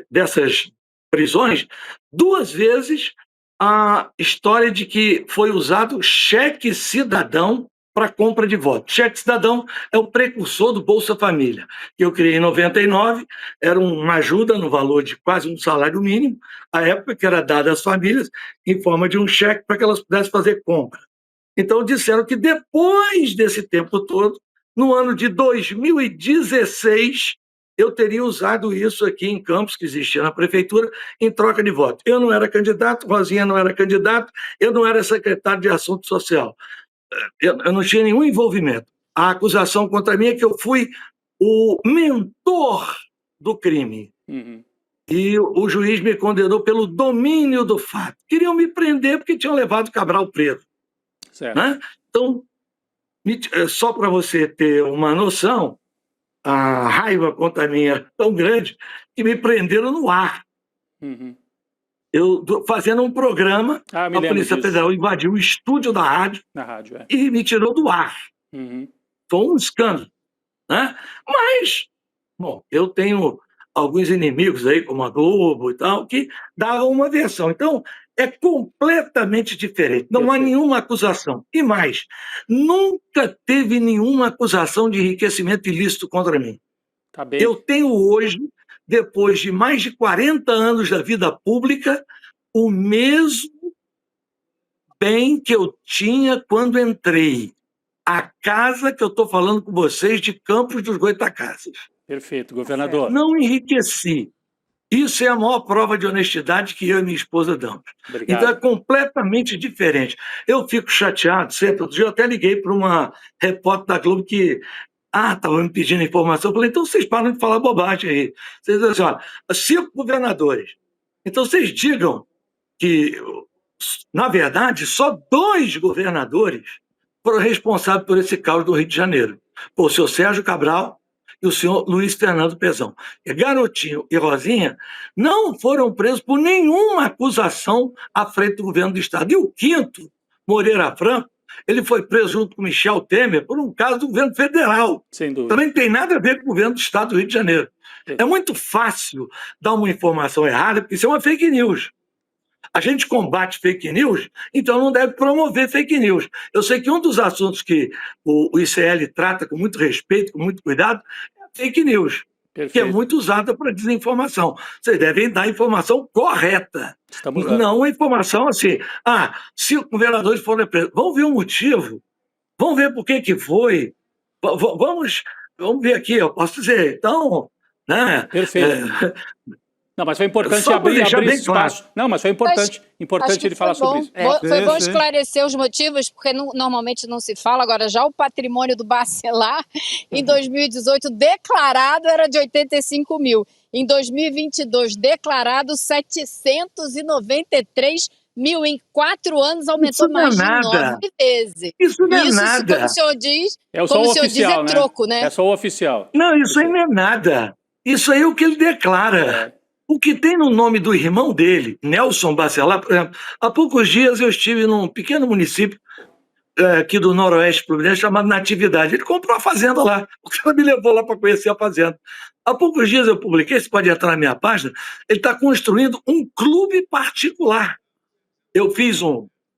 dessas prisões, 2 vezes a história de que foi usado cheque cidadão para compra de votos. Cheque cidadão é o precursor do Bolsa Família, que eu criei em 99, era uma ajuda no valor de quase um salário mínimo, à época que era dada às famílias em forma de um cheque para que elas pudessem fazer compra. Então disseram que depois desse tempo todo, no ano de 2016, eu teria usado isso aqui em Campos, que existia na prefeitura, em troca de voto. Eu não era candidato, Rosinha não era candidato, eu não era secretário de Assunto Social. Eu não tinha nenhum envolvimento. A acusação contra mim é que eu fui o mentor do crime. E o juiz me condenou pelo domínio do fato. Queriam me prender porque tinham levado Cabral preso. Certo. Né? Então, só para você ter uma noção, a raiva contra mim era tão grande que me prenderam no ar. Eu fazendo um programa, a Polícia Federal invadiu o estúdio da rádio, e me tirou do ar. Foi um escândalo. Né? Mas, bom, eu tenho alguns inimigos aí, como a Globo e tal, que davam uma versão. Então, é completamente diferente. Não há nenhuma acusação. E mais, nunca teve nenhuma acusação de enriquecimento ilícito contra mim. Tá bem. Eu tenho hoje, depois de mais de 40 anos da vida pública, o mesmo bem que eu tinha quando entrei. A casa que eu estou falando com vocês de Campos dos Goytacazes. Perfeito, governador. Não enriqueci. Isso é a maior prova de honestidade que eu e minha esposa damos. Obrigado. Então é completamente diferente. Eu fico chateado sempre. Outro dia eu até liguei para uma repórter da Globo que estava me pedindo informação. Eu falei, então vocês param de falar bobagem aí. Vocês dizem assim, olha, 5 governadores. Então vocês digam que, na verdade, só 2 governadores foram responsáveis por esse caos do Rio de Janeiro. O senhor Sérgio Cabral e o senhor Luiz Fernando Pezão. E Garotinho e Rosinha não foram presos por nenhuma acusação à frente do governo do Estado. E o 5º, Moreira Franco, ele foi preso junto com Michel Temer por um caso do governo federal. Sem dúvida. Também não tem nada a ver com o governo do Estado do Rio de Janeiro. É muito fácil dar uma informação errada, porque isso é uma fake news. A gente combate fake news, então não deve promover fake news. Eu sei que um dos assuntos que o ICL trata com muito respeito, com muito cuidado, é a fake news, que é muito usada para desinformação. Vocês devem dar a informação correta, não a informação assim, 5 governadores foram presos. Vamos ver o motivo, vamos ver por que foi, vamos ver aqui, eu posso dizer, então... Né? Perfeito. Não, mas foi importante abrir esse espaço. Claro. Não, mas foi importante ele falar sobre isso. Foi bom esclarecer os motivos, porque normalmente não se fala. Agora, já o patrimônio do Bacelar, em 2018, declarado era de 85 mil. Em 2022, declarado 793 mil. Em 4 anos, aumentou mais de 9 vezes. Isso não é nada. Como o senhor diz, oficial, é troco, né? É só o oficial. Não, isso aí não é nada. Isso aí é o que ele declara. O que tem no nome do irmão dele, Nelson Bacelar, por exemplo, há poucos dias eu estive num pequeno município aqui do Noroeste Fluminense chamado Natividade. Ele comprou a fazenda lá. O cara me levou lá para conhecer a fazenda. Há poucos dias eu publiquei, você pode entrar na minha página, ele está construindo um clube particular. Eu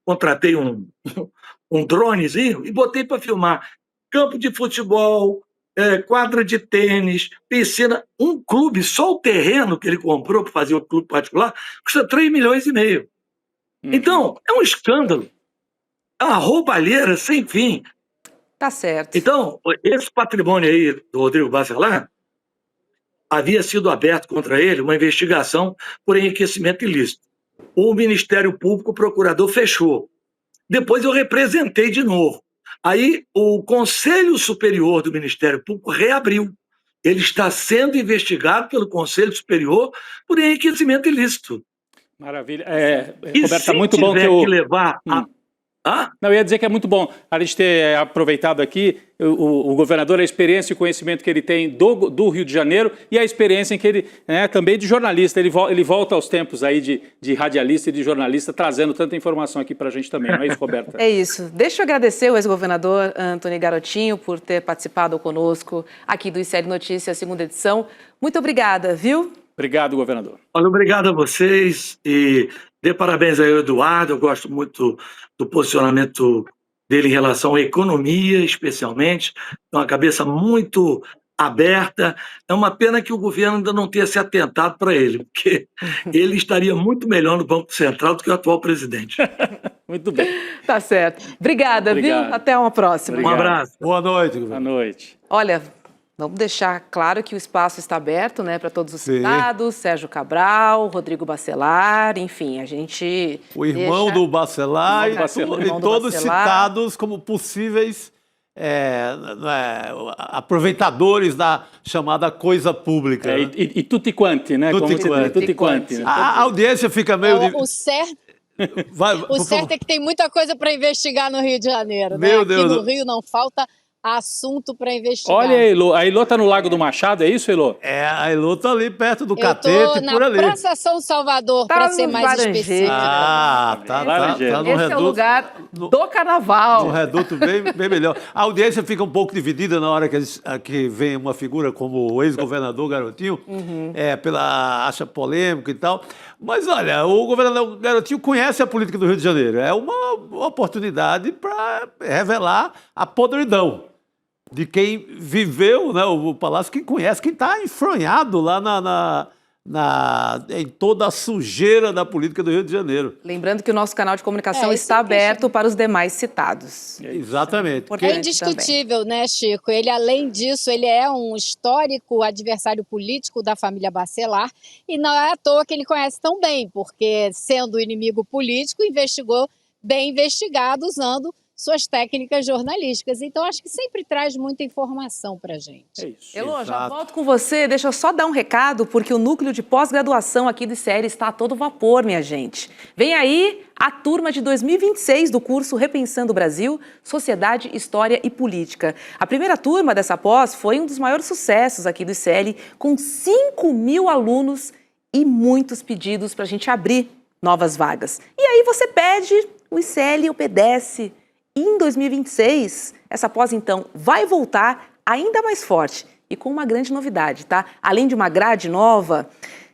contratei um dronezinho e botei para filmar campo de futebol, quadra de tênis, piscina, um clube, só o terreno que ele comprou para fazer o clube particular, custa 3,5 milhões. Então, é um escândalo. É uma roubalheira sem fim. Tá certo. Então, esse patrimônio aí do Rodrigo Bacelar, havia sido aberto contra ele uma investigação por enriquecimento ilícito. O Ministério Público, o procurador, fechou. Depois eu representei de novo. Aí o Conselho Superior do Ministério Público reabriu. Ele está sendo investigado pelo Conselho Superior por enriquecimento ilícito. Maravilha. E Roberto, se muito bom tiver ter o... que levar Não, eu ia dizer que é muito bom a gente ter aproveitado aqui o governador, a experiência e o conhecimento que ele tem do Rio de Janeiro e a experiência em que ele também de jornalista. Ele volta aos tempos aí de radialista e de jornalista, trazendo tanta informação aqui para a gente também. Não é isso, Roberta? É isso. Deixa eu agradecer o ex-governador Antony Garotinho por ter participado conosco aqui do ICL Notícias, segunda edição. Muito obrigada, viu? Obrigado, governador. Olha, obrigado a vocês e dê parabéns aí ao Eduardo. Eu gosto muito do posicionamento dele em relação à economia, especialmente. É uma cabeça muito aberta. É uma pena que o governo ainda não tenha se atentado para ele, porque ele estaria muito melhor no Banco Central do que o atual presidente. Muito bem. Tá certo. Obrigada, Obrigado. viu? Até uma próxima. Um abraço. Boa noite, Boa governador. noite. Olha, vamos deixar claro que o espaço está aberto, né, para todos os Sim. citados, Sérgio Cabral, Rodrigo Bacelar, enfim, a gente O irmão deixa... do Bacelar Irmão do Bacelar. e Irmão do todos Bacelar. citados como possíveis aproveitadores da chamada coisa pública. né? E tutti quanti, né? Tutti Como se diz, quanti. tutti quanti. Né? A audiência fica meio... O certo, Vai, o por certo favor. é que tem muita coisa para investigar no Rio de Janeiro, né? Meu Aqui Deus. no Rio não falta assunto para investigar. Olha a Elô tá no Lago do Machado, é isso, Elô? A Elô tá ali perto do Eu catete tô e na por ali. Praça São Salvador, Tá para ser nos mais Laranjeiras. específico. Tá Laranjeira. no Esse reduto. é o lugar no- do carnaval. Um reduto bem melhor. A audiência fica um pouco dividida na hora que vem uma figura como o ex-governador Garotinho, acha polêmico e tal. Mas olha, o governador Garotinho conhece a política do Rio de Janeiro. É uma oportunidade para revelar a podridão de quem viveu, né, o Palácio, quem conhece, quem está enfronhado lá em toda a sujeira da política do Rio de Janeiro. Lembrando que o nosso canal de comunicação Isso está é aberto para os demais citados. Exatamente. É Importante indiscutível, né, Chico? Ele, além disso, ele é um histórico adversário político da família Bacelar e não é à toa que ele conhece tão bem, porque, sendo inimigo político, investigou bem investigado, usando suas técnicas jornalísticas. Então, acho que sempre traz muita informação para a gente. É isso. Elô, já Exato. volto com você. Deixa eu só dar um recado, porque o núcleo de pós-graduação aqui do ICL está a todo vapor, minha gente. Vem aí a turma de 2026 do curso Repensando o Brasil, Sociedade, História e Política. A primeira turma dessa pós foi um dos maiores sucessos aqui do ICL, com 5.000 alunos e muitos pedidos para a gente abrir novas vagas. E aí você pede, o ICL obedece. E em 2026, essa pós, então, vai voltar ainda mais forte e com uma grande novidade, tá? Além de uma grade nova,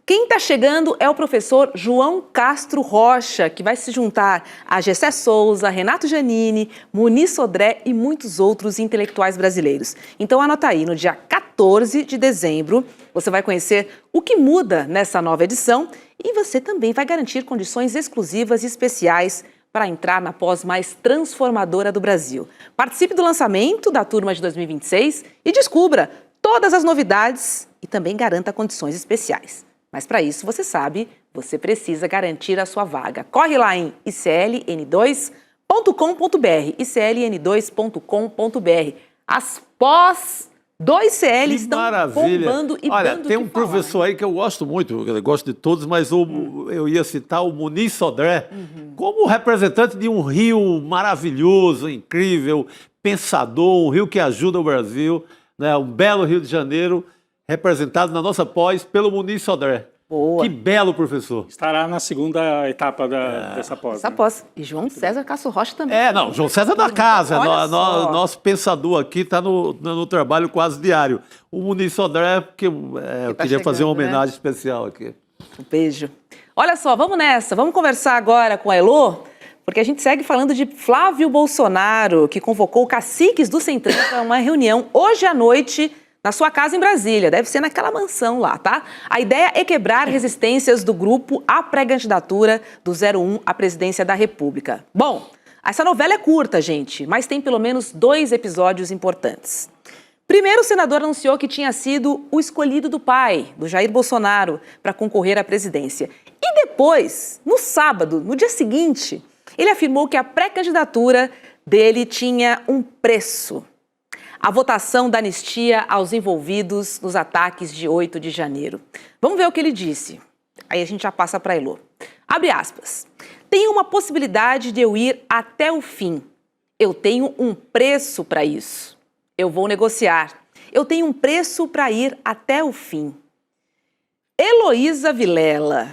quem está chegando é o professor João Castro Rocha, que vai se juntar a Gessé Souza, Renato Giannini, Muniz Sodré e muitos outros intelectuais brasileiros. Então anota aí, no dia 14 de dezembro, você vai conhecer o que muda nessa nova edição e você também vai garantir condições exclusivas e especiais para entrar na pós mais transformadora do Brasil. Participe do lançamento da turma de 2026 e descubra todas as novidades e também garanta condições especiais. Mas para isso, você sabe, você precisa garantir a sua vaga. Corre lá em icln2.com.br, icln2.com.br. As pós do ICL Que estão maravilha. bombando e Olha, dando tem o um que falar. professor aí que eu gosto muito, eu gosto de todos, mas eu ia citar o Muniz Sodré como representante de um rio maravilhoso, incrível, pensador, um rio que ajuda o Brasil, né? Um belo Rio de Janeiro, representado na nossa pós pelo Muniz Sodré. Boa. Que belo professor. Estará na segunda etapa dessa pós. Essa né? pós. E João César Castro Rocha também. Não, João César da casa. Olha só. Nosso pensador aqui está no trabalho quase diário. O Muniz Sodré, porque eu tá queria fazer uma chegando, né? homenagem especial aqui. Um beijo. Olha só, vamos nessa. Vamos conversar agora com a Elô, porque a gente segue falando de Flávio Bolsonaro, que convocou caciques do Centrão para uma reunião hoje à noite na sua casa em Brasília. Deve ser naquela mansão lá, tá? A ideia é quebrar resistências do grupo à pré-candidatura do 01 à presidência da República. Bom, essa novela é curta, gente, mas tem pelo menos 2 episódios importantes. Primeiro, o senador anunciou que tinha sido o escolhido do pai, do Jair Bolsonaro, para concorrer à presidência. E depois, no sábado, no dia seguinte, ele afirmou que a pré-candidatura dele tinha um preço. A votação da anistia aos envolvidos nos ataques de 8 de janeiro. Vamos ver o que ele disse. Aí a gente já passa para a Elô. Abre aspas. Tem uma possibilidade de eu ir até o fim. Eu tenho um preço para isso. Eu vou negociar. Eu tenho um preço para ir até o fim. Heloísa Vilela.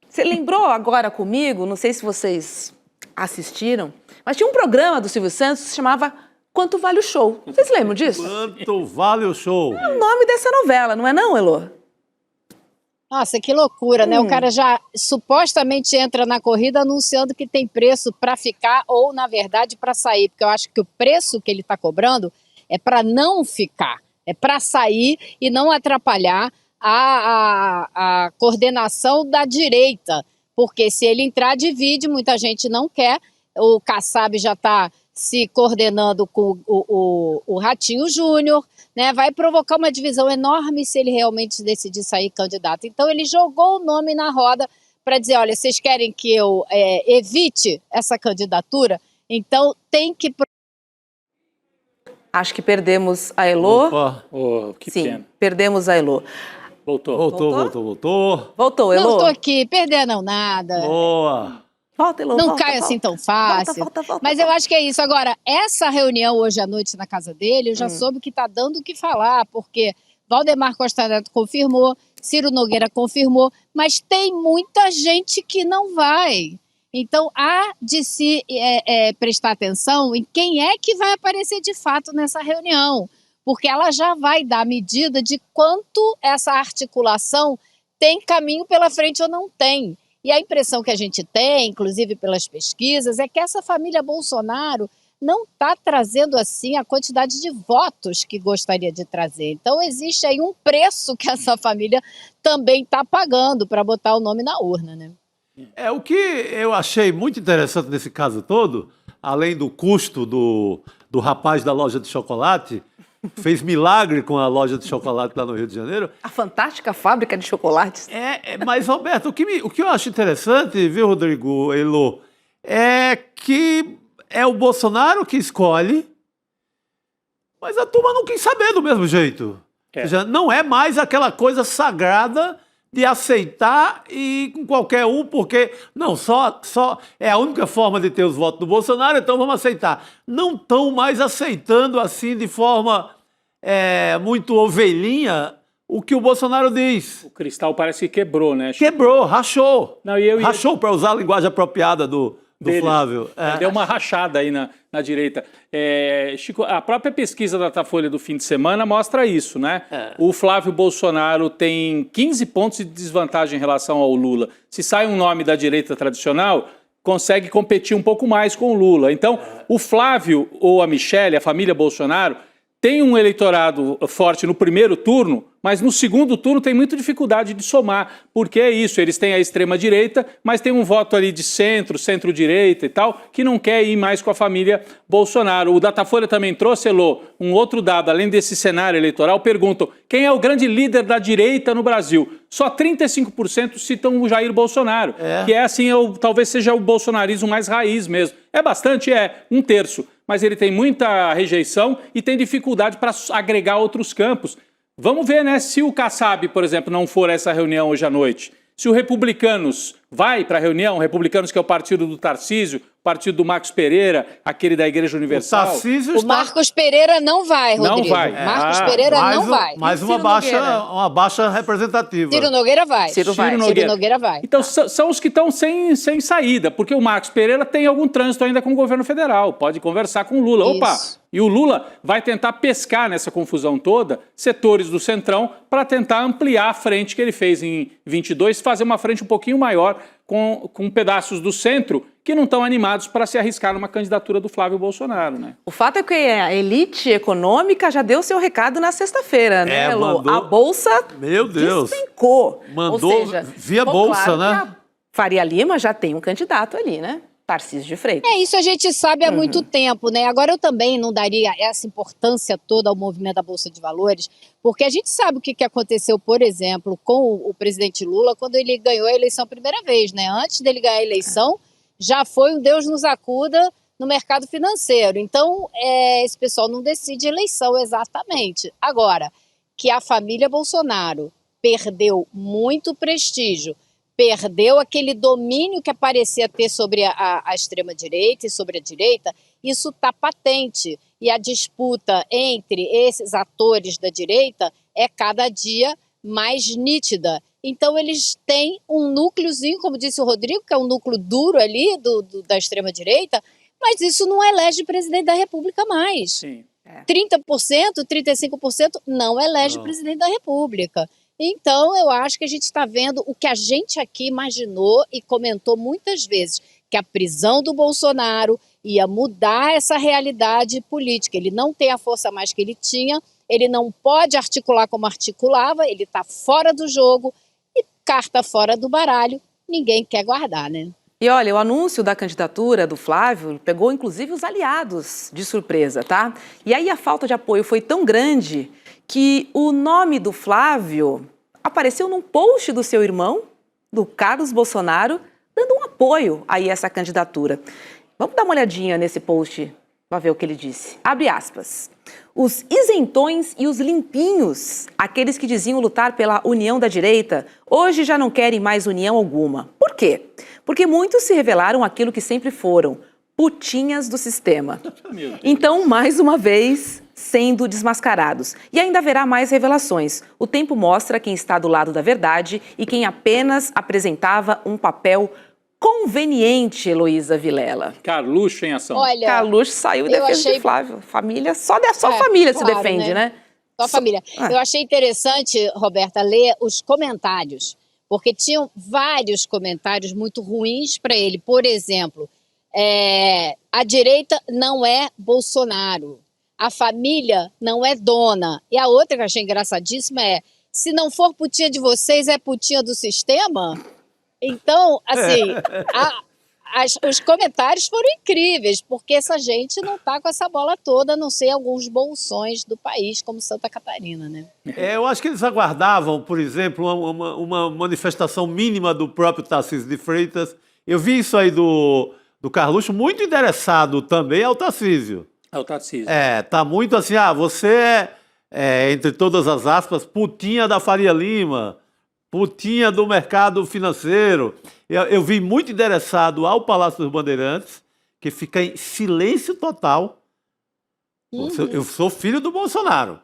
Você lembrou agora comigo, não sei se vocês assistiram, mas tinha um programa do Silvio Santos que se chamava Quanto Vale o Show. Vocês lembram disso? Quanto vale o show? É o nome dessa novela, não é não, Elô? Nossa, que loucura, né? O cara já supostamente entra na corrida anunciando que tem preço para ficar ou, na verdade, para sair. Porque eu acho que o preço que ele está cobrando é para não ficar, é para sair e não atrapalhar a coordenação da direita. Porque se ele entrar, divide, muita gente não quer. O Kassab já está se coordenando com o Ratinho Júnior, né? Vai provocar uma divisão enorme se ele realmente decidir sair candidato. Então ele jogou o nome na roda para dizer, olha, vocês querem que eu evite essa candidatura? Então tem que... Acho que perdemos a Elô. Opa. Oh, que Sim, pena. perdemos a Elô. Voltou. Voltou, Elô. Não estou aqui, perder não nada. Boa. Volta, Elô. Não volta, cai volta. assim tão fácil. Volta, Mas eu acho que é isso. Agora, essa reunião hoje à noite na casa dele, eu já soube que está dando o que falar, porque Valdemar Costa Neto confirmou, Ciro Nogueira confirmou, mas tem muita gente que não vai. Então, há de se prestar atenção em quem é que vai aparecer de fato nessa reunião, porque ela já vai dar medida de quanto essa articulação tem caminho pela frente ou não tem. E a impressão que a gente tem, inclusive pelas pesquisas, é que essa família Bolsonaro não está trazendo assim a quantidade de votos que gostaria de trazer. Então existe aí um preço que essa família também está pagando para botar o nome na urna, né? O que eu achei muito interessante nesse caso todo, além do custo do rapaz da loja de chocolate, fez milagre com a loja de chocolate lá no Rio de Janeiro. A fantástica fábrica de chocolates. Mas, Roberto, o que eu acho interessante, viu, Rodrigo, Elô, é que é o Bolsonaro que escolhe, mas a turma não quis saber do mesmo jeito. Ou seja, não é mais aquela coisa sagrada de aceitar e com qualquer um, porque não, só é a única forma de ter os votos do Bolsonaro, então vamos aceitar. Não estão mais aceitando assim de forma muito ovelhinha o que o Bolsonaro diz. O cristal parece que quebrou, né? Quebrou, rachou. Não, Rachou, para usar a linguagem apropriada do Flávio. Deu uma rachada aí na direita. Chico, a própria pesquisa da Datafolha do fim de semana mostra isso, né? O Flávio Bolsonaro tem 15 pontos de desvantagem em relação ao Lula. Se sai um nome da direita tradicional, consegue competir um pouco mais com o Lula. Então, o Flávio ou a Michelle, a família Bolsonaro, tem um eleitorado forte no primeiro turno, mas no segundo turno tem muita dificuldade de somar, porque é isso, eles têm a extrema-direita, mas tem um voto ali de centro, centro-direita e tal, que não quer ir mais com a família Bolsonaro. O Datafolha também trouxe, Elô, um outro dado, além desse cenário eleitoral, perguntam quem é o grande líder da direita no Brasil. Só 35% citam o Jair Bolsonaro, que é assim, talvez seja o bolsonarismo mais raiz mesmo. É bastante, um terço, mas ele tem muita rejeição e tem dificuldade para agregar outros campos. Vamos ver, né, se o Kassab, por exemplo, não for a essa reunião hoje à noite, se os republicanos vai para a reunião, republicanos que é o partido do Tarcísio, partido do Marcos Pereira, aquele da Igreja Universal. O Marcos Pereira não vai, Rodrigo. Não vai. Marcos Pereira não vai. Mais E uma Ciro baixa representativa. Ciro Nogueira vai. Ciro vai. Ciro Nogueira vai. Então, são os que estão sem saída, porque o Marcos Pereira tem algum trânsito ainda com o governo federal, pode conversar com o Lula. Opa! Isso. E o Lula vai tentar pescar nessa confusão toda setores do Centrão para tentar ampliar a frente que ele fez em 22, fazer uma frente um pouquinho maior com pedaços do centro que não estão animados para se arriscar numa candidatura do Flávio Bolsonaro, né? O fato é que a elite econômica já deu seu recado na sexta-feira, né, Elô? mandou. A Bolsa Meu Deus. despencou. Mandou Ou seja, via ficou Bolsa, claro né? que a Faria Lima já tem um candidato ali, né? Tarcísio de Freitas. Isso a gente sabe há muito tempo, né? Agora eu também não daria essa importância toda ao movimento da Bolsa de Valores, porque a gente sabe o que aconteceu, por exemplo, com o presidente Lula quando ele ganhou a eleição a primeira vez, né? Antes dele ganhar a eleição, já foi um Deus nos acuda no mercado financeiro. Então, esse pessoal não decide eleição exatamente. Agora, que a família Bolsonaro perdeu muito prestígio, perdeu aquele domínio que parecia ter sobre a extrema-direita e sobre a direita, isso está patente. E a disputa entre esses atores da direita é cada dia mais nítida. Então, eles têm um núcleozinho, como disse o Rodrigo, que é um núcleo duro ali da extrema-direita, mas isso não elege presidente da República mais. Sim. 30%, 35% não elege presidente da República. Então, eu acho que a gente está vendo o que a gente aqui imaginou e comentou muitas vezes, que a prisão do Bolsonaro ia mudar essa realidade política. Ele não tem a força mais que ele tinha, ele não pode articular como articulava, ele está fora do jogo e carta fora do baralho, ninguém quer guardar, né? E olha, o anúncio da candidatura do Flávio pegou inclusive os aliados de surpresa, tá? E aí a falta de apoio foi tão grande que o nome do Flávio apareceu num post do seu irmão, do Carlos Bolsonaro, dando um apoio aí a essa candidatura. Vamos dar uma olhadinha nesse post para ver o que ele disse. Abre aspas. Os isentões e os limpinhos, aqueles que diziam lutar pela união da direita, hoje já não querem mais união alguma. Por quê? Porque muitos se revelaram aquilo que sempre foram, putinhas do sistema. Então, mais uma vez, sendo desmascarados. E ainda haverá mais revelações. O tempo mostra quem está do lado da verdade e quem apenas apresentava um papel conveniente, Heloísa Vilela. Carluxo em ação. Olha, Carluxo saiu em defesa de Flávio. Família, só a família se claro, defende, né? Só a família. Eu achei interessante, Roberta, ler os comentários, porque tinham vários comentários muito ruins para ele. Por exemplo, a direita não é Bolsonaro, a família não é dona. E a outra que eu achei engraçadíssima é, se não for putinha de vocês, é putinha do sistema? Então, assim, os comentários foram incríveis, porque essa gente não está com essa bola toda, a não ser alguns bolsões do país, como Santa Catarina, né? Eu acho que eles aguardavam, por exemplo, uma manifestação mínima do próprio Tarcísio de Freitas. Eu vi isso aí do Carluxo, muito interessado também ao Tarcísio. É o Tarcísio. Tá muito assim, você entre todas as aspas, putinha da Faria Lima, putinha do mercado financeiro. Eu vi muito interessado ao Palácio dos Bandeirantes, que fica em silêncio total. Eu sou filho do Bolsonaro.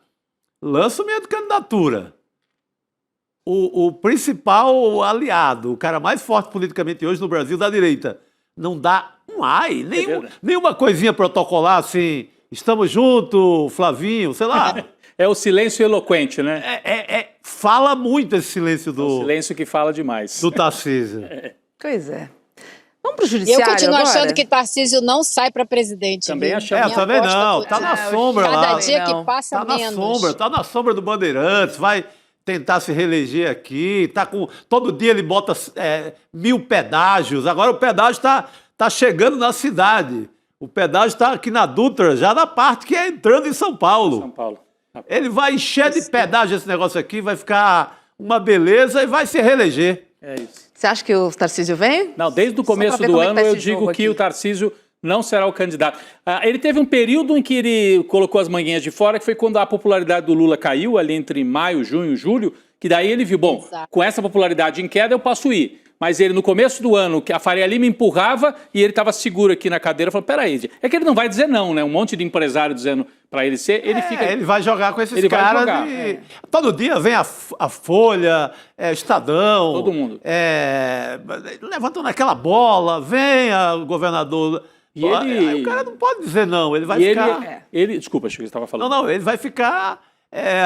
Lanço minha candidatura. O principal aliado, o cara mais forte politicamente hoje no Brasil, da direita, não dá um ai, nenhuma coisinha protocolar assim, estamos juntos, Flavinho, sei lá. É o silêncio eloquente, né? Fala muito esse silêncio É o silêncio que fala demais. do Tarcísio. Pois é. Vamos para o judiciário Eu continuo agora? achando que Tarcísio não sai para presidente. Também viu? achamos. Minha Também aposta não, toda. tá na sombra Cada lá. dia Não. que passa Tá na menos. sombra, tá na sombra do Bandeirantes, vai tentar se reeleger aqui, todo dia ele bota 1000 pedágios, agora o pedágio tá chegando na cidade. O pedágio está aqui na Dutra, já na parte que é entrando em São Paulo. São Paulo. Ele vai encher de pedágio esse negócio aqui, vai ficar uma beleza e vai se reeleger. É isso. Você acha que o Tarcísio vem? Não, desde o Só começo pra ver do como é que ano tá eu esse jogo digo que aqui. o Tarcísio não será o candidato. Ele teve um período em que ele colocou as manguinhas de fora, que foi quando a popularidade do Lula caiu, ali entre maio, junho, julho, que daí ele viu, bom, Exato. com essa popularidade em queda eu posso ir. mas ele no começo do ano, que a Faria Lima empurrava e ele estava seguro aqui na cadeira, falou, peraí, é que ele não vai dizer não, né? Um monte de empresário dizendo para ele ser, ele fica... Ele vai jogar com esses Ele vai caras jogar, Todo dia vem a Folha, Estadão... Todo mundo. Levantando aquela bola, venha o governador... E ele... Aí o cara não pode dizer não, ele vai E ficar... Desculpa, acho que você estava falando. Não, ele vai ficar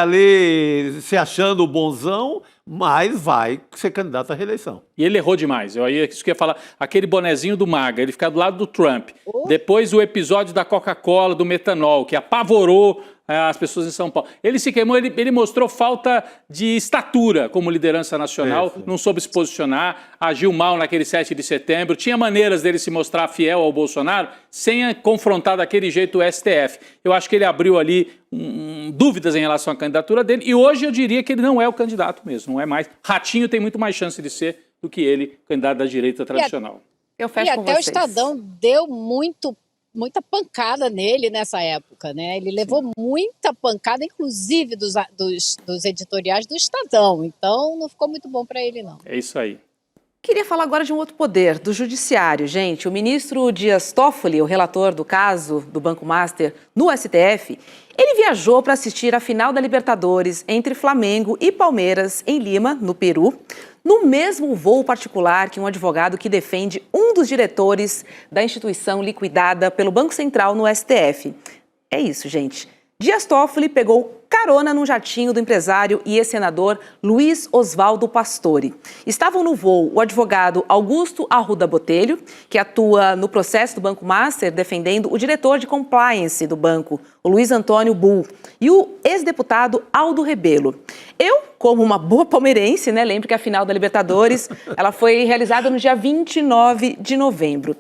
ali se achando o bonzão, mas vai ser candidato à reeleição. E ele errou demais. Isso que eu ia falar. Aquele bonezinho do MAGA, ele ficar do lado do Trump. Depois o episódio da Coca-Cola, do metanol, que apavorou as pessoas em São Paulo. Ele se queimou, ele mostrou falta de estatura como liderança nacional, não soube se posicionar, agiu mal naquele 7 de setembro, tinha maneiras dele se mostrar fiel ao Bolsonaro sem confrontar daquele jeito o STF. Eu acho que ele abriu ali dúvidas em relação à candidatura dele e hoje eu diria que ele não é o candidato mesmo, não é mais. Ratinho tem muito mais chance de ser do que ele, candidato da direita tradicional. Eu fecho E com até vocês. o Estadão deu muita pancada nele nessa época, né? Ele levou muita pancada, inclusive dos editoriais do Estadão. Então, não ficou muito bom para ele, não. É isso aí. Queria falar agora de um outro poder, do judiciário, gente. O ministro Dias Toffoli, o relator do caso do Banco Master no STF, ele viajou para assistir a final da Libertadores entre Flamengo e Palmeiras em Lima, no Peru, no mesmo voo particular que um advogado que defende um dos diretores da instituição liquidada pelo Banco Central no STF. É isso, gente. Dias Toffoli pegou carona num jatinho do empresário e ex-senador Luiz Oswaldo Pastore. Estavam no voo o advogado Augusto Arruda Botelho, que atua no processo do Banco Master, defendendo o diretor de compliance do banco, o Luiz Antônio Bull, e o ex-deputado Aldo Rebelo. Eu, como uma boa palmeirense, lembro que a final da Libertadores ela foi realizada no dia 29 de novembro.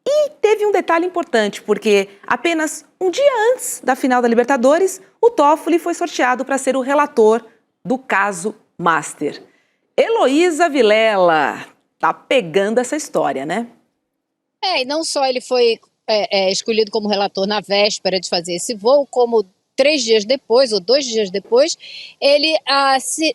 E teve um detalhe importante, porque apenas um dia antes da final da Libertadores, o Toffoli foi sorteado para ser o relator do caso Master. Heloísa Vilela tá pegando essa história, né? E não só ele foi escolhido como relator na véspera de fazer esse voo, como 3 dias depois, ou 2 dias depois, ele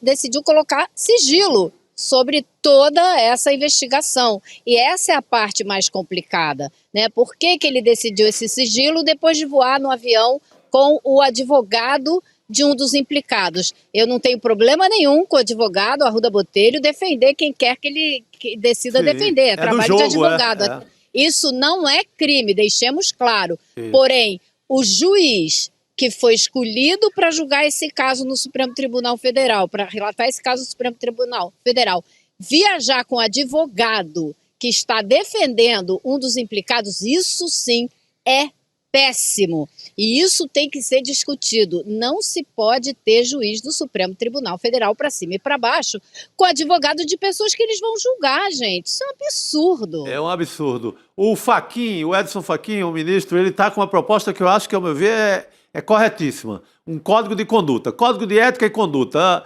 decidiu colocar sigilo sobre toda essa investigação. E essa é a parte mais complicada, né? Por que ele decidiu esse sigilo depois de voar no avião com o advogado de um dos implicados? Eu não tenho problema nenhum com o advogado Arruda Botelho defender quem quer que ele decida defender. É trabalho jogo, de advogado. Isso não é crime, deixemos claro. Porém, o juiz que foi escolhido para julgar esse caso no Supremo Tribunal Federal, para relatar esse caso no Supremo Tribunal Federal, viajar com advogado que está defendendo um dos implicados, isso sim é péssimo. E isso tem que ser discutido. Não se pode ter juiz do Supremo Tribunal Federal para cima e para baixo com advogado de pessoas que eles vão julgar, gente. Isso é um absurdo. É um absurdo. O Edson Fachin, o ministro, ele está com uma proposta que eu acho que, ao meu ver, é corretíssima. Um código de conduta, código de ética e conduta.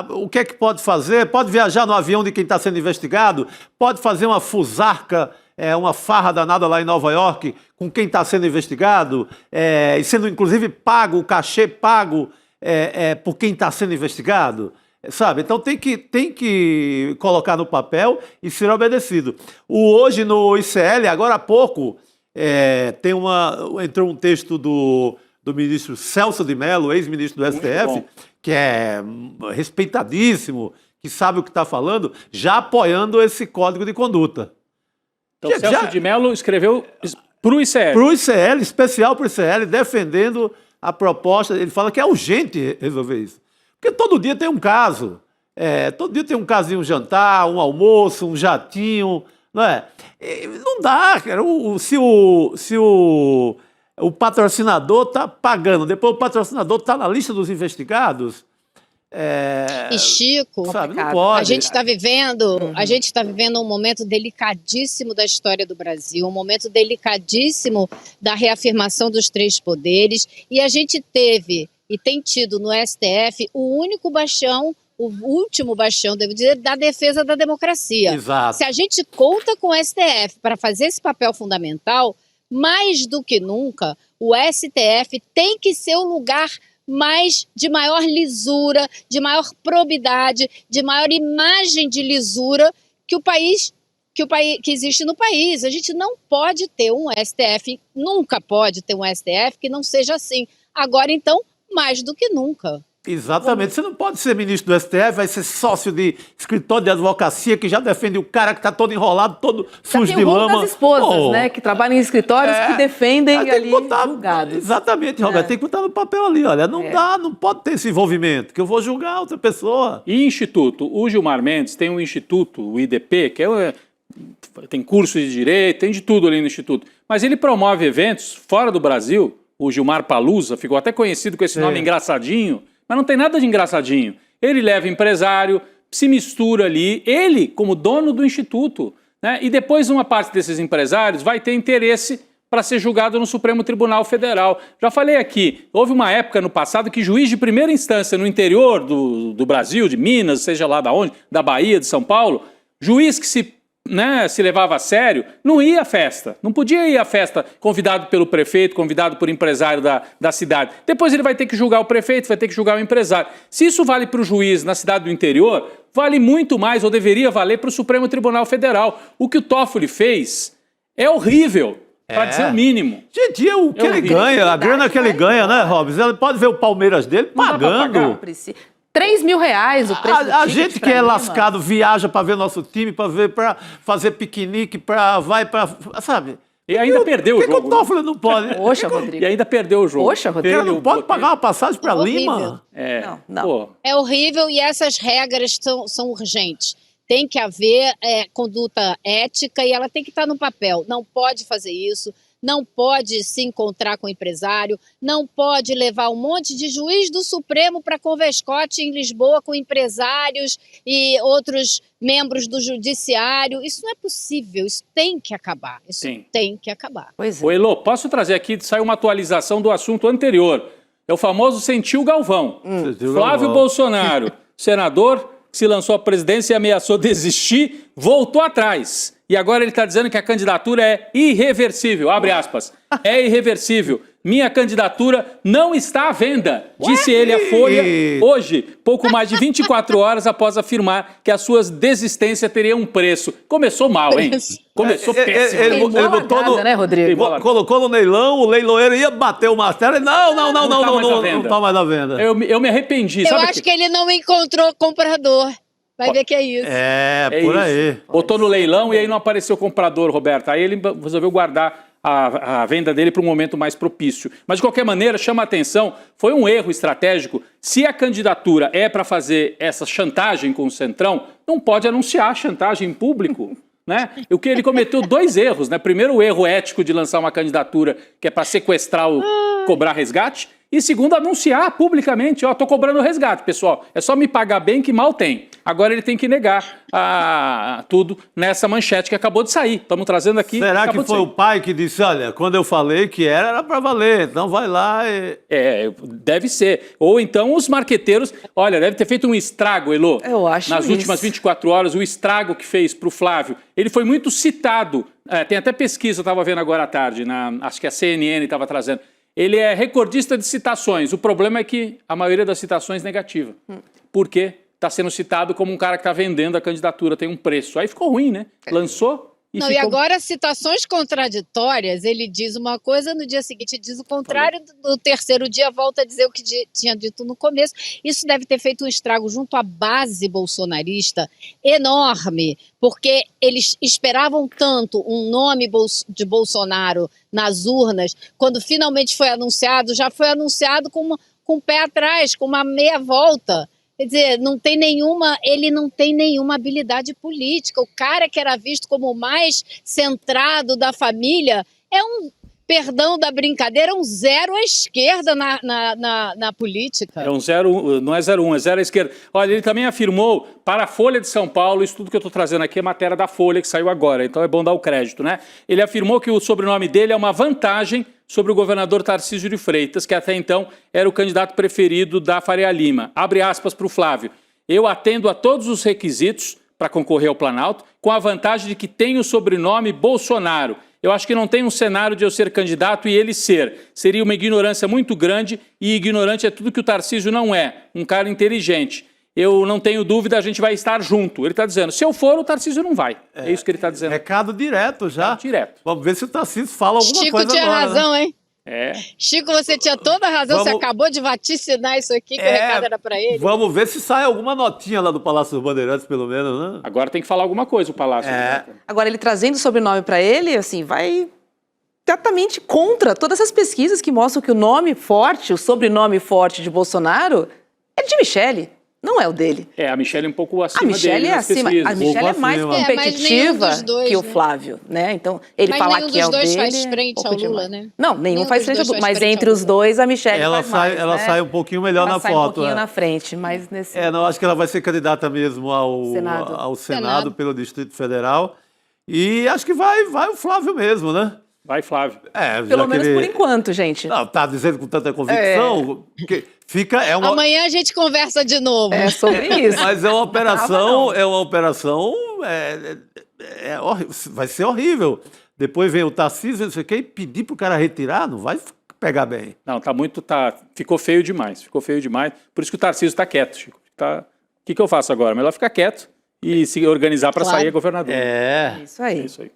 O que é que pode fazer? Pode viajar no avião de quem está sendo investigado? Pode fazer uma fusarca, uma farra danada lá em Nova York com quem está sendo investigado, e sendo inclusive pago, o cachê pago por quem está sendo investigado? Sabe? Então tem que colocar no papel e ser obedecido. Hoje no ICL, agora há pouco, entrou um texto do ministro Celso de Mello, ex-ministro do STF, que é respeitadíssimo, que sabe o que está falando, já apoiando esse código de conduta. Então, Celso de Mello escreveu para o ICL. Para o ICL, especial para o ICL, defendendo a proposta. Ele fala que é urgente resolver isso. Porque todo dia tem um caso. Todo dia tem um caso de um jantar, um almoço, um jatinho. Não é? Não dá, cara. Se o patrocinador está pagando, depois o patrocinador está na lista dos investigados. E Chico, sabe, não pode. a gente está vivendo um momento delicadíssimo da história do Brasil, um momento delicadíssimo da reafirmação dos 3 poderes, e a gente teve e tem tido no STF o único bastião, o último bastião, devo dizer, da defesa da democracia. Exato. Se a gente conta com o STF para fazer esse papel fundamental, mais do que nunca, o STF tem que ser o lugar de maior lisura, de maior probidade, de maior imagem de lisura que existe no país. A gente não pode ter um STF, nunca pode ter um STF que não seja assim. Agora, então, mais do que nunca. Exatamente. Você não pode ser ministro do STF, vai ser sócio de escritório de advocacia que já defende o cara que está todo enrolado, todo sujo de lama. Das esposas, né, que trabalham em escritórios que defendem ali julgados. Exatamente, Roberto. Tem que botar no papel ali, olha. Não dá, não pode ter esse envolvimento, que eu vou julgar outra pessoa. E instituto? O Gilmar Mendes tem um instituto, o IDP, que tem curso de direito, tem de tudo ali no instituto. Mas ele promove eventos fora do Brasil. O Gilmar Palusa ficou até conhecido com esse nome engraçadinho. Mas não tem nada de engraçadinho. Ele leva empresário, se mistura ali, ele como dono do instituto, né? E depois uma parte desses empresários vai ter interesse para ser julgado no Supremo Tribunal Federal. Já falei aqui, houve uma época no passado que juiz de primeira instância no interior do Brasil, de Minas, seja lá da onde, da Bahia, de São Paulo, juiz que se levava a sério, não ia à festa. Não podia ir à festa convidado pelo prefeito, convidado por empresário da cidade. Depois ele vai ter que julgar o prefeito, vai ter que julgar o empresário. Se isso vale para o juiz na cidade do interior, vale muito mais, ou deveria valer, para o Supremo Tribunal Federal. O que o Toffoli fez é horrível, para dizer o mínimo. Gente, o que ele ganha, a grana que ele ganha, né, Robson? Ele pode ver o Palmeiras dele pagando. R$3.000 o preço do A ticket gente que pra é Lima. lascado viaja para ver nosso time, para fazer piquenique, sabe? E ainda perdeu o Por que jogo. o Toffoli não pode? Poxa, Rodrigo. E ainda perdeu o jogo. Poxa, Rodrigo. Ele não pode pagar uma passagem para Horrível. Lima? Não. Pô, É horrível e essas regras são urgentes. Tem que haver conduta ética e ela tem que estar no papel. Não pode fazer isso, não pode se encontrar com o empresário, não pode levar um monte de juiz do Supremo para converscote em Lisboa com empresários e outros membros do judiciário. Isso não é possível, isso tem que acabar. Isso Sim. tem que acabar. Pois é. Ô Elô, posso trazer aqui, saiu uma atualização do assunto anterior. É o famoso Sentiu Galvão. Sentiu Flávio Galvão. Bolsonaro, senador, que se lançou à presidência e ameaçou desistir, voltou atrás. E agora ele está dizendo que a candidatura é irreversível. Abre aspas. É irreversível. Minha candidatura não está à venda, disse ele à Folha hoje, pouco mais de 24 horas após afirmar que a sua desistência teria um preço. Começou mal, hein? Começou péssimo. Ele botou largada, né, Rodrigo? colocou no leilão, o leiloeiro ia bater o martelo e não tá mais à venda. Eu me arrependi. Eu Sabe acho que ele não encontrou comprador. Vai ver que é isso. Por isso. aí. Botou no leilão e aí não apareceu comprador, Roberto. Aí ele resolveu guardar a venda dele para um momento mais propício. Mas, de qualquer maneira, chama a atenção, foi um erro estratégico. Se a candidatura é para fazer essa chantagem com o Centrão, não pode anunciar chantagem em público. Né? O que ele cometeu 2 erros. Né? Primeiro, o erro ético de lançar uma candidatura que é para sequestrar cobrar resgate. E segundo, anunciar publicamente, estou cobrando resgate, pessoal. É só me pagar bem que mal tem. Agora ele tem que negar tudo nessa manchete que acabou de sair. Estamos trazendo aqui. Será que foi o pai que disse, olha, quando eu falei que era para valer, então vai lá e... Deve ser. Ou então os marqueteiros, olha, deve ter feito um estrago, Elô. Eu acho nas isso. últimas 24 horas, o estrago que fez para o Flávio. Ele foi muito citado. Tem até pesquisa, eu estava vendo agora à tarde, acho que a CNN estava trazendo. Ele é recordista de citações. O problema é que a maioria das citações é negativa. Porque está sendo citado como um cara que está vendendo a candidatura, tem um preço. Aí ficou ruim, né? Lançou e Não, ficou... e agora, citações contraditórias, ele diz uma coisa, no dia seguinte diz o contrário, no terceiro dia volta a dizer o que tinha dito no começo. Isso deve ter feito um estrago junto à base bolsonarista enorme, porque eles esperavam tanto um nome de Bolsonaro nas urnas, quando finalmente foi anunciado, já foi anunciado com o pé atrás, com uma meia volta. Quer dizer, ele não tem nenhuma habilidade política. O cara que era visto como o mais centrado da família é perdão da brincadeira, um zero à esquerda na política. É um zero, não é 0,1, é zero à esquerda. Olha, ele também afirmou para a Folha de São Paulo, isso tudo que eu estou trazendo aqui é matéria da Folha, que saiu agora, então é bom dar o crédito, né? Ele afirmou que o sobrenome dele é uma vantagem sobre o governador Tarcísio de Freitas, que até então era o candidato preferido da Faria Lima. Abre aspas para o Flávio. Eu atendo a todos os requisitos para concorrer ao Planalto, com a vantagem de que tenho o sobrenome Bolsonaro. Eu acho que não tem um cenário de eu ser candidato e ele ser. Seria uma ignorância muito grande, e ignorante é tudo que o Tarcísio não é, um cara inteligente. eu não tenho dúvida, a gente vai estar junto. Ele está dizendo, se eu for, o Tarcísio não vai. É isso que ele está dizendo. Recado direto já. Direto. Vamos ver se o Tarcísio fala alguma Chico coisa tinha agora, razão, hein? É. Chico, você tinha toda a razão, você acabou de vaticinar isso aqui, que o recado era para ele. Vamos ver se sai alguma notinha lá do Palácio dos Bandeirantes, pelo menos, né? Agora tem que falar alguma coisa o Palácio. Agora, ele trazendo o sobrenome para ele, assim, vai exatamente contra todas essas pesquisas que mostram que o nome forte, o sobrenome forte de Bolsonaro é de Michele, não é o dele. A Michele é um pouco acima A Michele dele é nas acima. pesquisas. A Michele é mais acima. competitiva mas nenhum dos dois, que o né? Flávio, né? Então, ele Mas falar nenhum que é dos o dois dele... faz é frente pouco ao Lula, demais. né? Não, nenhum Nenhum faz dos frente ao dois Lula. faz Mas frente entre ao os Lula. dois, a Michele Ela faz sai, mais, ela né? sai um pouquinho melhor Ela na sai um foto. pouquinho na frente, mas nesse... Não, acho que ela vai ser candidata mesmo Senado. ao Senado pelo Distrito Federal. E acho que vai o Flávio mesmo, né? Vai, Flávio. Pelo menos por enquanto, gente. Não, tá dizendo com tanta convicção que fica... Amanhã a gente conversa de novo. É sobre isso. Mas é uma operação, vai ser horrível. Depois vem o Tarcísio, não sei o quê, e pedir pro cara retirar, não vai pegar bem. Não, ficou feio demais, Por isso que o Tarcísio está quieto, Chico. O que eu faço agora? Melhor ficar quieto e se organizar para sair a governador. Isso aí. É isso aí.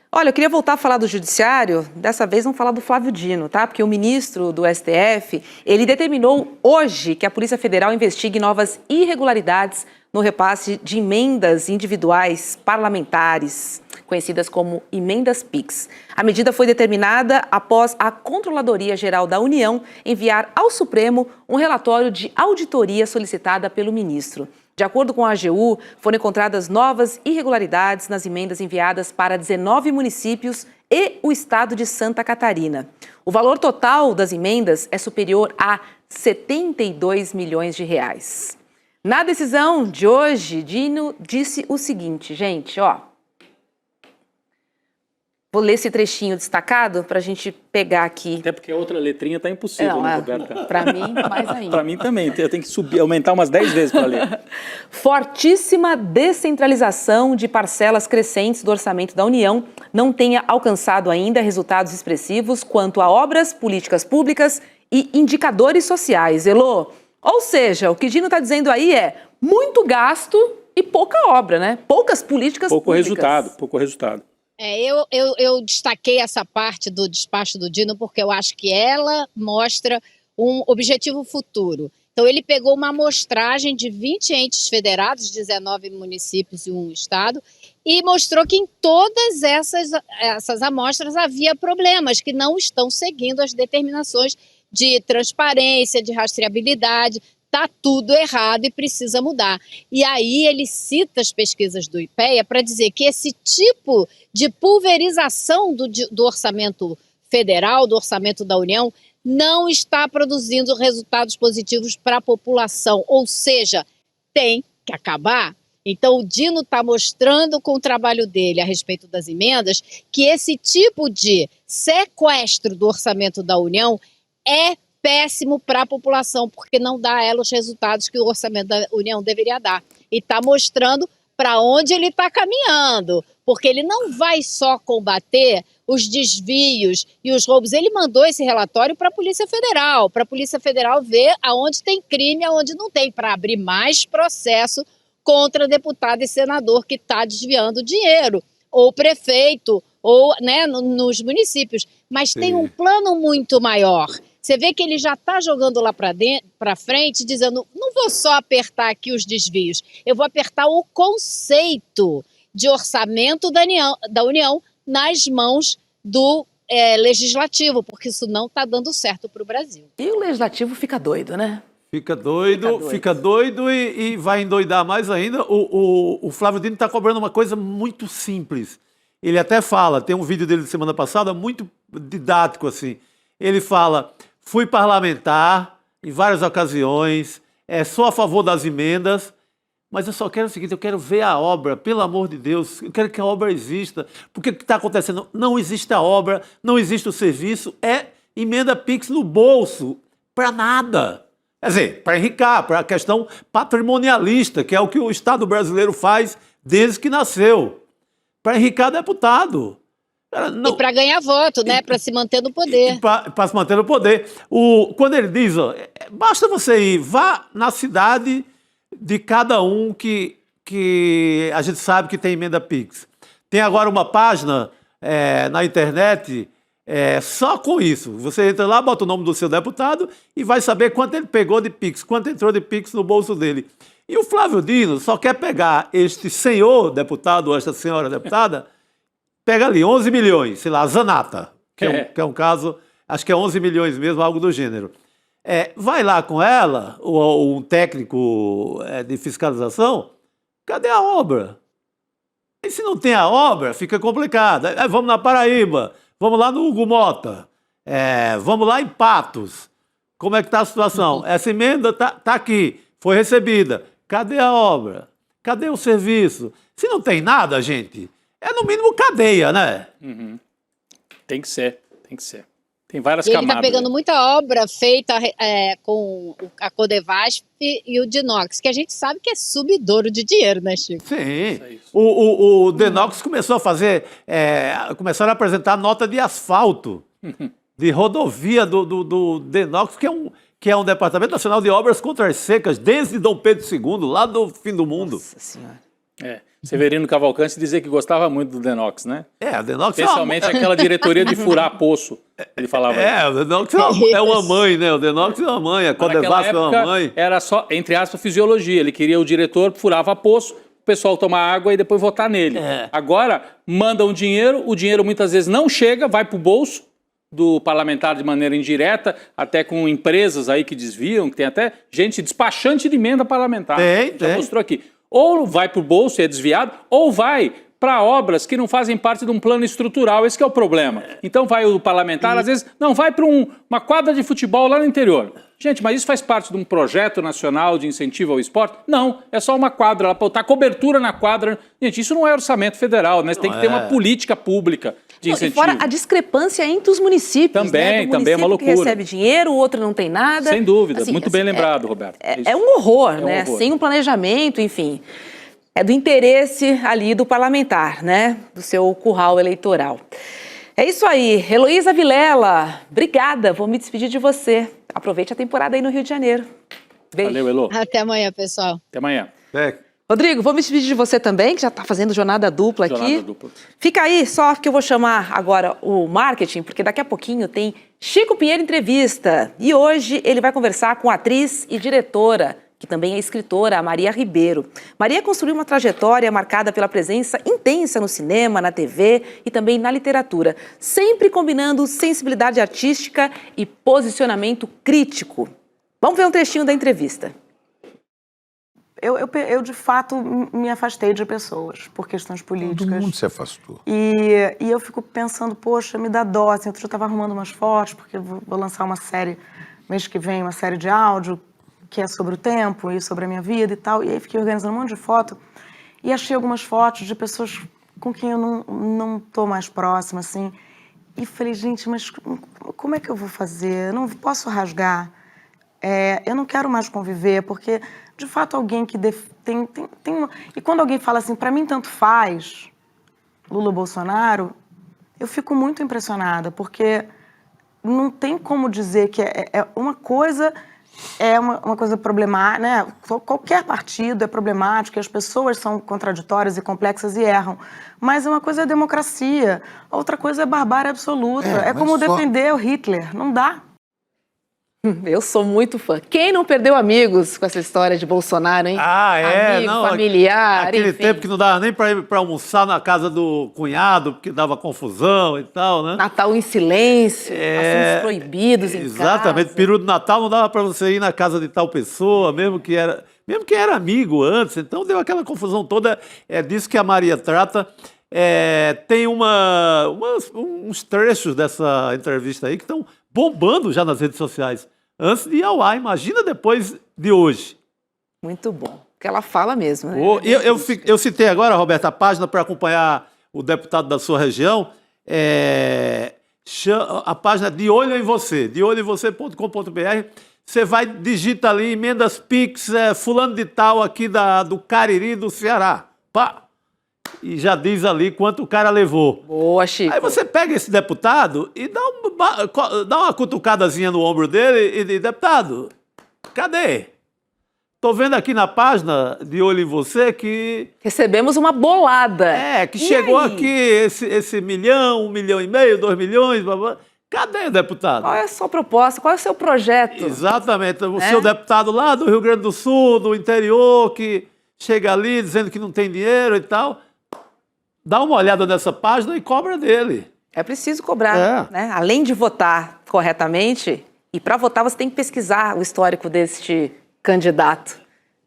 Olha, eu queria voltar a falar do judiciário, dessa vez vamos falar do Flávio Dino, tá? Porque o ministro do STF, ele determinou hoje que a Polícia Federal investigue novas irregularidades no repasse de emendas individuais parlamentares, conhecidas como emendas PIX. A medida foi determinada após a Controladoria Geral da União enviar ao Supremo um relatório de auditoria solicitada pelo ministro. De acordo com a AGU, foram encontradas novas irregularidades nas emendas enviadas para 19 municípios e o estado de Santa Catarina. O valor total das emendas é superior a 72 milhões de reais. Na decisão de hoje, Dino disse o seguinte, gente, vou ler esse trechinho destacado para a gente pegar aqui. Até porque a outra letrinha tá impossível, né, Roberta? Para mim, mais ainda. Para mim também. Eu tenho que aumentar umas 10 vezes para ler. Fortíssima descentralização de parcelas crescentes do orçamento da União não tenha alcançado ainda resultados expressivos quanto a obras, políticas públicas e indicadores sociais. Elô, ou seja, o que Dino está dizendo aí é muito gasto e pouca obra, né? Poucas políticas públicas. Pouco resultado. Eu destaquei essa parte do despacho do Dino porque eu acho que ela mostra um objetivo futuro. Então, ele pegou uma amostragem de 20 entes federados, 19 municípios e um estado, e mostrou que em todas essas amostras havia problemas que não estão seguindo as determinações de transparência, de rastreabilidade. Está tudo errado e precisa mudar. E aí ele cita as pesquisas do IPEA para dizer que esse tipo de pulverização do orçamento federal, do orçamento da União, não está produzindo resultados positivos para a população. Ou seja, tem que acabar. Então o Dino está mostrando com o trabalho dele a respeito das emendas que esse tipo de sequestro do orçamento da União é péssimo para a população, porque não dá a ela os resultados que o orçamento da União deveria dar. E está mostrando para onde ele está caminhando, porque ele não vai só combater os desvios e os roubos. Ele mandou esse relatório para a Polícia Federal ver aonde tem crime e aonde não tem, para abrir mais processo contra deputado e senador que está desviando dinheiro, ou prefeito, ou nos municípios. Mas tem um plano muito maior. Você vê que ele já está jogando lá para frente, dizendo, não vou só apertar aqui os desvios, eu vou apertar o conceito de orçamento da União nas mãos do Legislativo, porque isso não está dando certo para o Brasil. E o Legislativo fica doido, né? Fica doido e vai endoidar mais ainda. O Flávio Dino está cobrando uma coisa muito simples. Ele até fala, tem um vídeo dele de semana passada, muito didático assim. Ele fala, fui parlamentar em várias ocasiões, sou a favor das emendas, mas eu só quero o seguinte, eu quero ver a obra, pelo amor de Deus, eu quero que a obra exista. Porque o que está acontecendo? Não existe a obra, não existe o serviço, emenda PIX no bolso, para nada. Quer dizer, para enricar, para a questão patrimonialista, que é o que o Estado brasileiro faz desde que nasceu. Para enricar deputado. Não. E para ganhar voto, né? Para se manter no poder. Para se manter no poder. Quando ele diz, basta você ir, vá na cidade de cada um que a gente sabe que tem emenda Pix. Tem agora uma página na internet só com isso. Você entra lá, bota o nome do seu deputado e vai saber quanto ele pegou de Pix, quanto entrou de Pix no bolso dele. E o Flávio Dino só quer pegar este senhor deputado ou esta senhora deputada, pega ali 11 milhões, sei lá, a Zanata, que é um caso, acho que é 11 milhões mesmo, algo do gênero. Vai lá com ela, ou um técnico de fiscalização, cadê a obra? E se não tem a obra, fica complicado. Vamos na Paraíba, vamos lá no Hugo Mota, vamos lá em Patos. Como é que está a situação? Essa emenda tá aqui, foi recebida. Cadê a obra? Cadê o serviço? Se não tem nada, gente, no mínimo cadeia, né? Uhum. Tem que ser, tem que ser. Tem várias Ele camadas. está pegando muita obra feita com a Codevasf e o Dinox, que a gente sabe que é subidouro de dinheiro, né, Chico? Sim. O Denox começou a fazer, começaram a apresentar nota de asfalto, de rodovia do Denox, que é um Departamento Nacional de Obras contra as Secas, desde Dom Pedro II, lá do fim do mundo. Nossa Senhora. Severino Cavalcante dizia que gostava muito do Denox, né? O Denox Especialmente aquela diretoria de furar poço, ele falava. O Denox é uma mãe, né? O Denox é uma mãe, a Codevasf é uma mãe. Era só, entre aspas, fisiologia. Ele queria o diretor, furava poço, o pessoal tomar água e depois votar nele. Agora, mandam dinheiro, o dinheiro muitas vezes não chega, vai para o bolso do parlamentar de maneira indireta, até com empresas aí que desviam, que tem até gente despachante de emenda parlamentar. Já mostrou aqui. Ou vai para o bolso e é desviado, ou vai para obras que não fazem parte de um plano estrutural. Esse que é o problema. Então vai o parlamentar, às vezes, não, vai para uma quadra de futebol lá no interior. Gente, mas isso faz parte de um projeto nacional de incentivo ao esporte? Não, é só uma quadra lá para botar cobertura na quadra. Gente, isso não é orçamento federal, né? Você tem que ter uma política pública de incentivo. E fora a discrepância entre os municípios. Também, né? também é uma loucura. Que recebe dinheiro, o outro não tem nada. Sem dúvida, assim, muito bem lembrado, Roberto. É um horror, né? Horror. Sem um planejamento, enfim. É do interesse ali do parlamentar, né? Do seu curral eleitoral. É isso aí. Heloísa Vilela, obrigada. Vou me despedir de você. Aproveite a temporada aí no Rio de Janeiro. Beijo. Valeu, Elô. Até amanhã, pessoal. Até amanhã. Rodrigo, vou me despedir de você também, que já está fazendo jornada dupla aqui. Jornada dupla. Fica aí, só que eu vou chamar agora o marketing, porque daqui a pouquinho tem Chico Pinheiro Entrevista. E hoje ele vai conversar com a atriz e diretora, que também é escritora, a Maria Ribeiro. Maria construiu uma trajetória marcada pela presença intensa no cinema, na TV e também na literatura, sempre combinando sensibilidade artística e posicionamento crítico. Vamos ver um trechinho da entrevista. Eu de fato, me afastei de pessoas por questões políticas. Todo mundo se afastou. E eu fico pensando, poxa, me dá dó. Assim, outro dia eu estava arrumando umas fotos, porque eu vou lançar uma série, mês que vem, uma série de áudio, que é sobre o tempo e sobre a minha vida e tal. E aí fiquei organizando um monte de foto e achei algumas fotos de pessoas com quem eu não tô mais próxima, assim. E falei, gente, mas como é que eu vou fazer? Eu não posso rasgar. Eu não quero mais conviver, porque, de fato, alguém que tem uma... E quando alguém fala assim, para mim tanto faz, Lula ou Bolsonaro, eu fico muito impressionada, porque não tem como dizer que uma coisa... É uma coisa problemática, né? Qualquer partido é problemático, as pessoas são contraditórias e complexas e erram. Mas uma coisa é democracia, outra coisa é barbárie absoluta. É como defender o Hitler, não dá. Eu sou muito fã. Quem não perdeu amigos com essa história de Bolsonaro, hein? Amigo, não, familiar, aquele enfim. tempo que não dava nem para ir para almoçar na casa do cunhado, porque dava confusão e tal, né? Natal em silêncio, assuntos proibidos em casa. Exatamente, período do Natal não dava para você ir na casa de tal pessoa, mesmo que era amigo antes, então deu aquela confusão toda, é disso que a Maria trata. Tem uns trechos dessa entrevista aí que estão bombando já nas redes sociais, antes de ir ao ar, imagina depois de hoje. Muito bom, porque ela fala mesmo, né? Eu citei agora, Roberto, a página para acompanhar o deputado da sua região, a página De Olho em Você, deolhoemvocê.com.br. Você vai, digita ali, emendas Pix, fulano de tal aqui do Cariri, do Ceará. Pá! E já diz ali quanto o cara levou. Boa, Chico. Aí você pega esse deputado e dá uma cutucadazinha no ombro dele e diz, deputado, cadê? Tô vendo aqui na página, de olho em você, que... Recebemos uma bolada. que E chegou aí? aqui esse milhão, 1,5 milhão, 2 milhões, blá, blá. Cadê, deputado? Qual é a sua proposta? Qual é o seu projeto? Exatamente. O seu deputado lá do Rio Grande do Sul, do interior, que chega ali dizendo que não tem dinheiro e tal, dá uma olhada nessa página e cobra dele. É preciso cobrar, né? Além de votar corretamente, e para votar você tem que pesquisar o histórico deste candidato.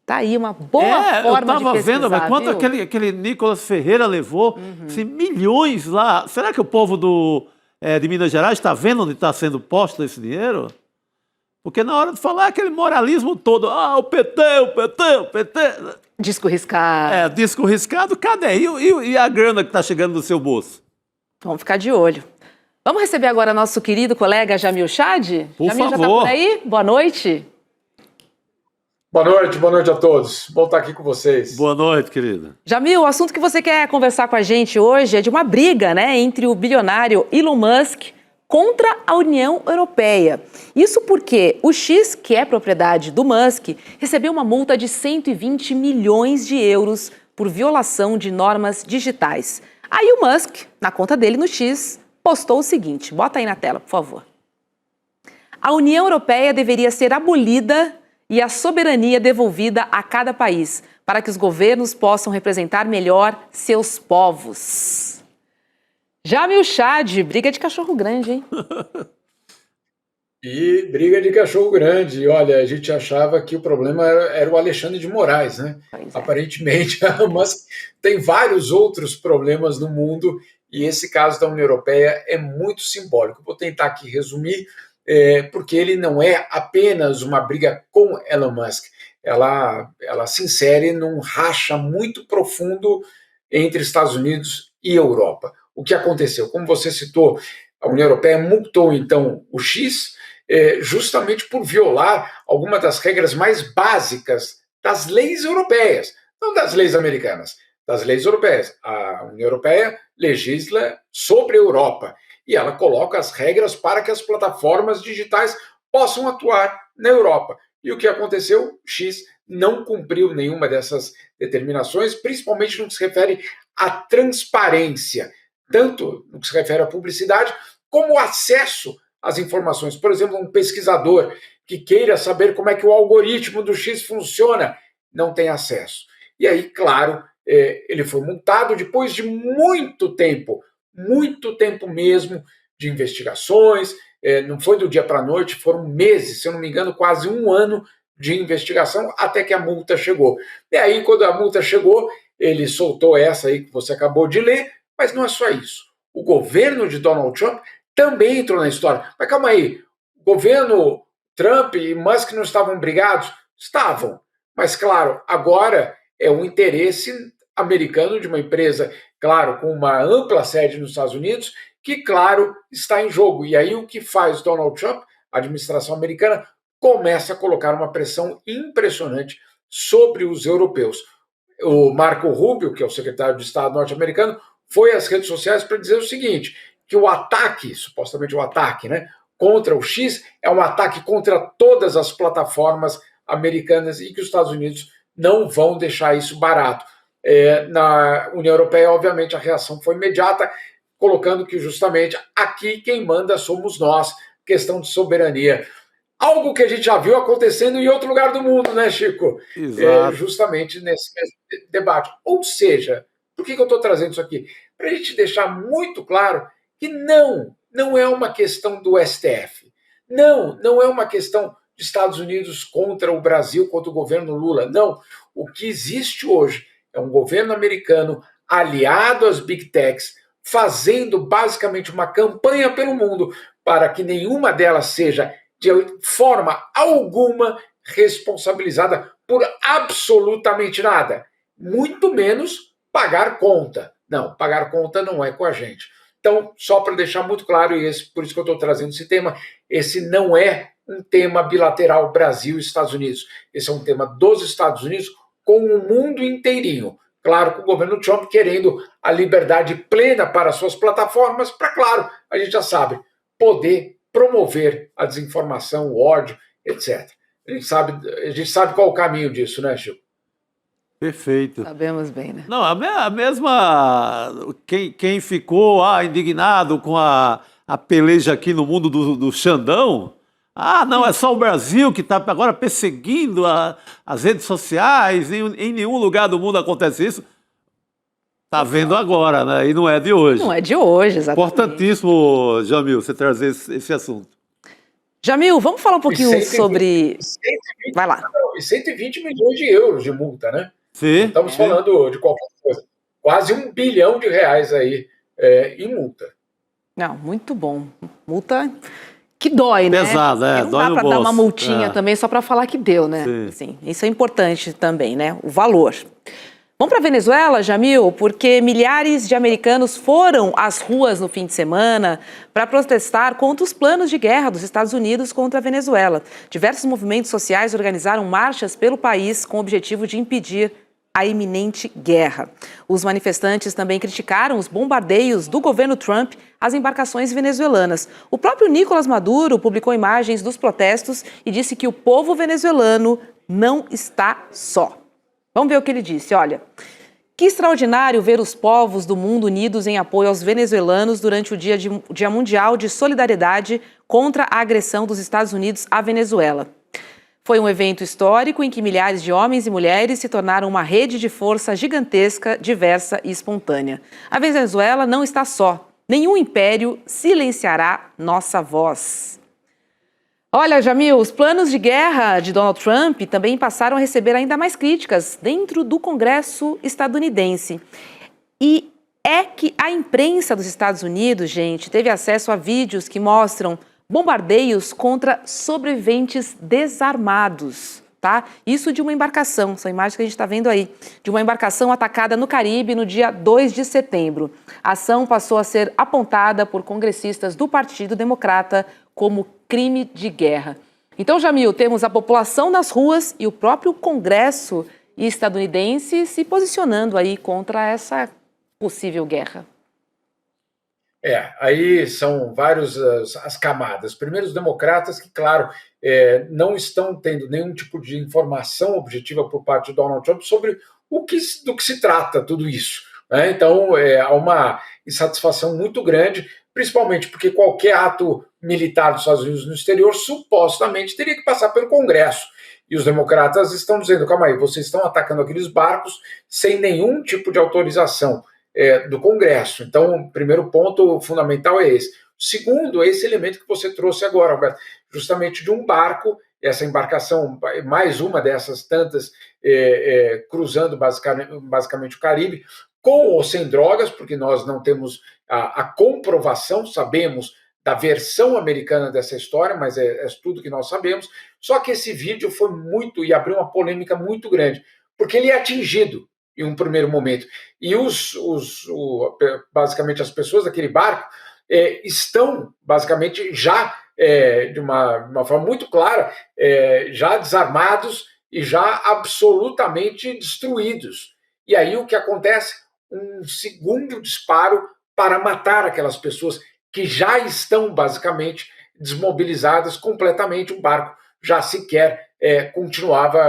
Tá aí uma boa forma de pesquisar, eu tava vendo, mas quanto viu? aquele Nicolas Ferreira levou, assim, milhões lá. Será que o povo de Minas Gerais está vendo onde está sendo posto esse dinheiro? Porque na hora de falar aquele moralismo todo, o PT, o PT, o PT... Disco riscado. Disco riscado, cadê? E a grana que está chegando no seu bolso? Vamos ficar de olho. Vamos receber agora nosso querido colega Jamil Chad? Por Jamil já está favor. por aí? Boa noite. Boa noite a todos. Bom estar aqui com vocês. Boa noite, querida. Jamil, o assunto que você quer conversar com a gente hoje é de uma briga, né, entre o bilionário Elon Musk contra a União Europeia. Isso porque o X, que é propriedade do Musk, recebeu uma multa de 120 milhões de euros por violação de normas digitais. Aí o Musk, na conta dele no X, postou o seguinte, bota aí na tela, por favor. A União Europeia deveria ser abolida e a soberania devolvida a cada país, para que os governos possam representar melhor seus povos. Jamil Chad, briga de cachorro grande, hein? E briga de cachorro grande. Olha, a gente achava que o problema era o Alexandre de Moraes, né? Pois é. Aparentemente, mas tem vários outros problemas no mundo e esse caso da União Europeia é muito simbólico. Vou tentar aqui resumir, porque ele não é apenas uma briga com Elon Musk. Ela se insere num racha muito profundo entre Estados Unidos e Europa. O que aconteceu? Como você citou, a União Europeia multou, então, o X justamente por violar algumas das regras mais básicas das leis europeias, não das leis americanas, das leis europeias. A União Europeia legisla sobre a Europa e ela coloca as regras para que as plataformas digitais possam atuar na Europa. E o que aconteceu? X não cumpriu nenhuma dessas determinações, principalmente no que se refere à transparência, tanto no que se refere à publicidade, como o acesso às informações. Por exemplo, um pesquisador que queira saber como é que o algoritmo do X funciona, não tem acesso. E aí, claro, ele foi multado depois de muito tempo mesmo, de investigações, não foi do dia para a noite, foram meses, se eu não me engano, quase um ano de investigação, até que a multa chegou. E aí, quando a multa chegou, ele soltou essa aí que você acabou de ler, mas não é só isso. O governo de Donald Trump também entrou na história. Mas calma aí, o governo Trump e Musk não estavam brigados? Estavam. Mas, claro, agora é um interesse americano de uma empresa, claro, com uma ampla sede nos Estados Unidos, que, claro, está em jogo. E aí o que faz Donald Trump, a administração americana, começa a colocar uma pressão impressionante sobre os europeus. O Marco Rubio, que é o secretário de Estado norte-americano, foi às redes sociais para dizer o seguinte, que o ataque, supostamente o ataque, né, contra o X, é um ataque contra todas as plataformas americanas e que os Estados Unidos não vão deixar isso barato. Na União Europeia, obviamente, a reação foi imediata, colocando que justamente aqui quem manda somos nós, questão de soberania. Algo que a gente já viu acontecendo em outro lugar do mundo, né, Chico? Exato. Justamente nesse debate. Ou seja, por que eu estou trazendo isso aqui? Para a gente deixar muito claro que não é uma questão do STF. Não é uma questão de Estados Unidos contra o Brasil, contra o governo Lula. Não. O que existe hoje é um governo americano aliado às Big Techs, fazendo basicamente uma campanha pelo mundo para que nenhuma delas seja, de forma alguma, responsabilizada por absolutamente nada. Muito menos pagar conta. Não, pagar conta não é com a gente. Então, só para deixar muito claro, e por isso que eu estou trazendo esse tema, esse não é um tema bilateral Brasil e Estados Unidos. Esse é um tema dos Estados Unidos com o mundo inteirinho. Claro, com o governo Trump querendo a liberdade plena para suas plataformas, para, claro, a gente já sabe, poder promover a desinformação, o ódio, etc. A gente sabe qual é o caminho disso, né, Chico? Perfeito. Sabemos bem, né? Não, a mesma. Quem ficou indignado com a peleja aqui no mundo do Xandão. Não, é só o Brasil que está agora perseguindo as redes sociais, em nenhum lugar do mundo acontece isso. Tá vendo agora, né? E não é de hoje. Não é de hoje, exatamente. Importantíssimo, Jamil, você trazer esse assunto. Jamil, vamos falar um pouquinho sobre... 120, Vai lá. E 120 milhões de euros de multa, né? Sim. Estamos falando de qualquer coisa. Quase R$1 bilhão aí em multa. Não, muito bom. Multa que dói, né? Pesado, Não dói dá no para dar uma bolso. multinha também só para falar que deu, né? Sim. Assim, isso é importante também, né? O valor. Vamos para a Venezuela, Jamil, porque milhares de americanos foram às ruas no fim de semana para protestar contra os planos de guerra dos Estados Unidos contra a Venezuela. Diversos movimentos sociais organizaram marchas pelo país com o objetivo de impedir a iminente guerra. Os manifestantes também criticaram os bombardeios do governo Trump às embarcações venezuelanas. O próprio Nicolás Maduro publicou imagens dos protestos e disse que o povo venezuelano não está só. Vamos ver o que ele disse, olha. Que extraordinário ver os povos do mundo unidos em apoio aos venezuelanos durante o Dia Mundial de Solidariedade contra a agressão dos Estados Unidos à Venezuela. Foi um evento histórico em que milhares de homens e mulheres se tornaram uma rede de força gigantesca, diversa e espontânea. A Venezuela não está só. Nenhum império silenciará nossa voz. Olha, Jamil, os planos de guerra de Donald Trump também passaram a receber ainda mais críticas dentro do Congresso estadunidense. E é que a imprensa dos Estados Unidos, gente, teve acesso a vídeos que mostram bombardeios contra sobreviventes desarmados, tá? Isso de uma embarcação, são imagens que a gente está vendo aí, de uma embarcação atacada no Caribe no dia 2 de setembro. A ação passou a ser apontada por congressistas do Partido Democrata como crime de guerra. Então, Jamil, temos a população nas ruas e o próprio Congresso estadunidense se posicionando aí contra essa possível guerra. Aí são várias as camadas. Primeiro, os democratas que, claro, não estão tendo nenhum tipo de informação objetiva por parte de Donald Trump sobre do que se trata tudo isso, né? Então, há uma insatisfação muito grande, principalmente porque qualquer ato militar dos Estados Unidos no exterior supostamente teria que passar pelo Congresso. E os democratas estão dizendo, calma aí, vocês estão atacando aqueles barcos sem nenhum tipo de autorização do Congresso. Então, o primeiro ponto fundamental é esse. O segundo é esse elemento que você trouxe agora, Roberto, justamente de um barco, essa embarcação, mais uma dessas tantas, cruzando basicamente o Caribe, com ou sem drogas, porque nós não temos a comprovação, sabemos da versão americana dessa história, mas é tudo que nós sabemos. Só que esse vídeo foi e abriu uma polêmica muito grande, porque ele é atingido em um primeiro momento. E basicamente as pessoas daquele barco estão basicamente já, de uma forma muito clara, já desarmados e já absolutamente destruídos. E aí o que acontece? Um segundo disparo para matar aquelas pessoas que já estão basicamente desmobilizadas completamente. O barco já sequer continuava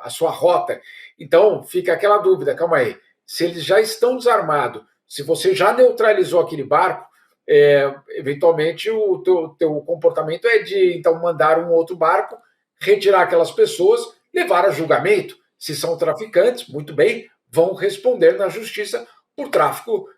a sua rota. Então fica aquela dúvida, calma aí, se eles já estão desarmados, se você já neutralizou aquele barco, eventualmente o teu comportamento é de então mandar um outro barco, retirar aquelas pessoas, levar a julgamento. Se são traficantes, muito bem, vão responder na justiça por tráfico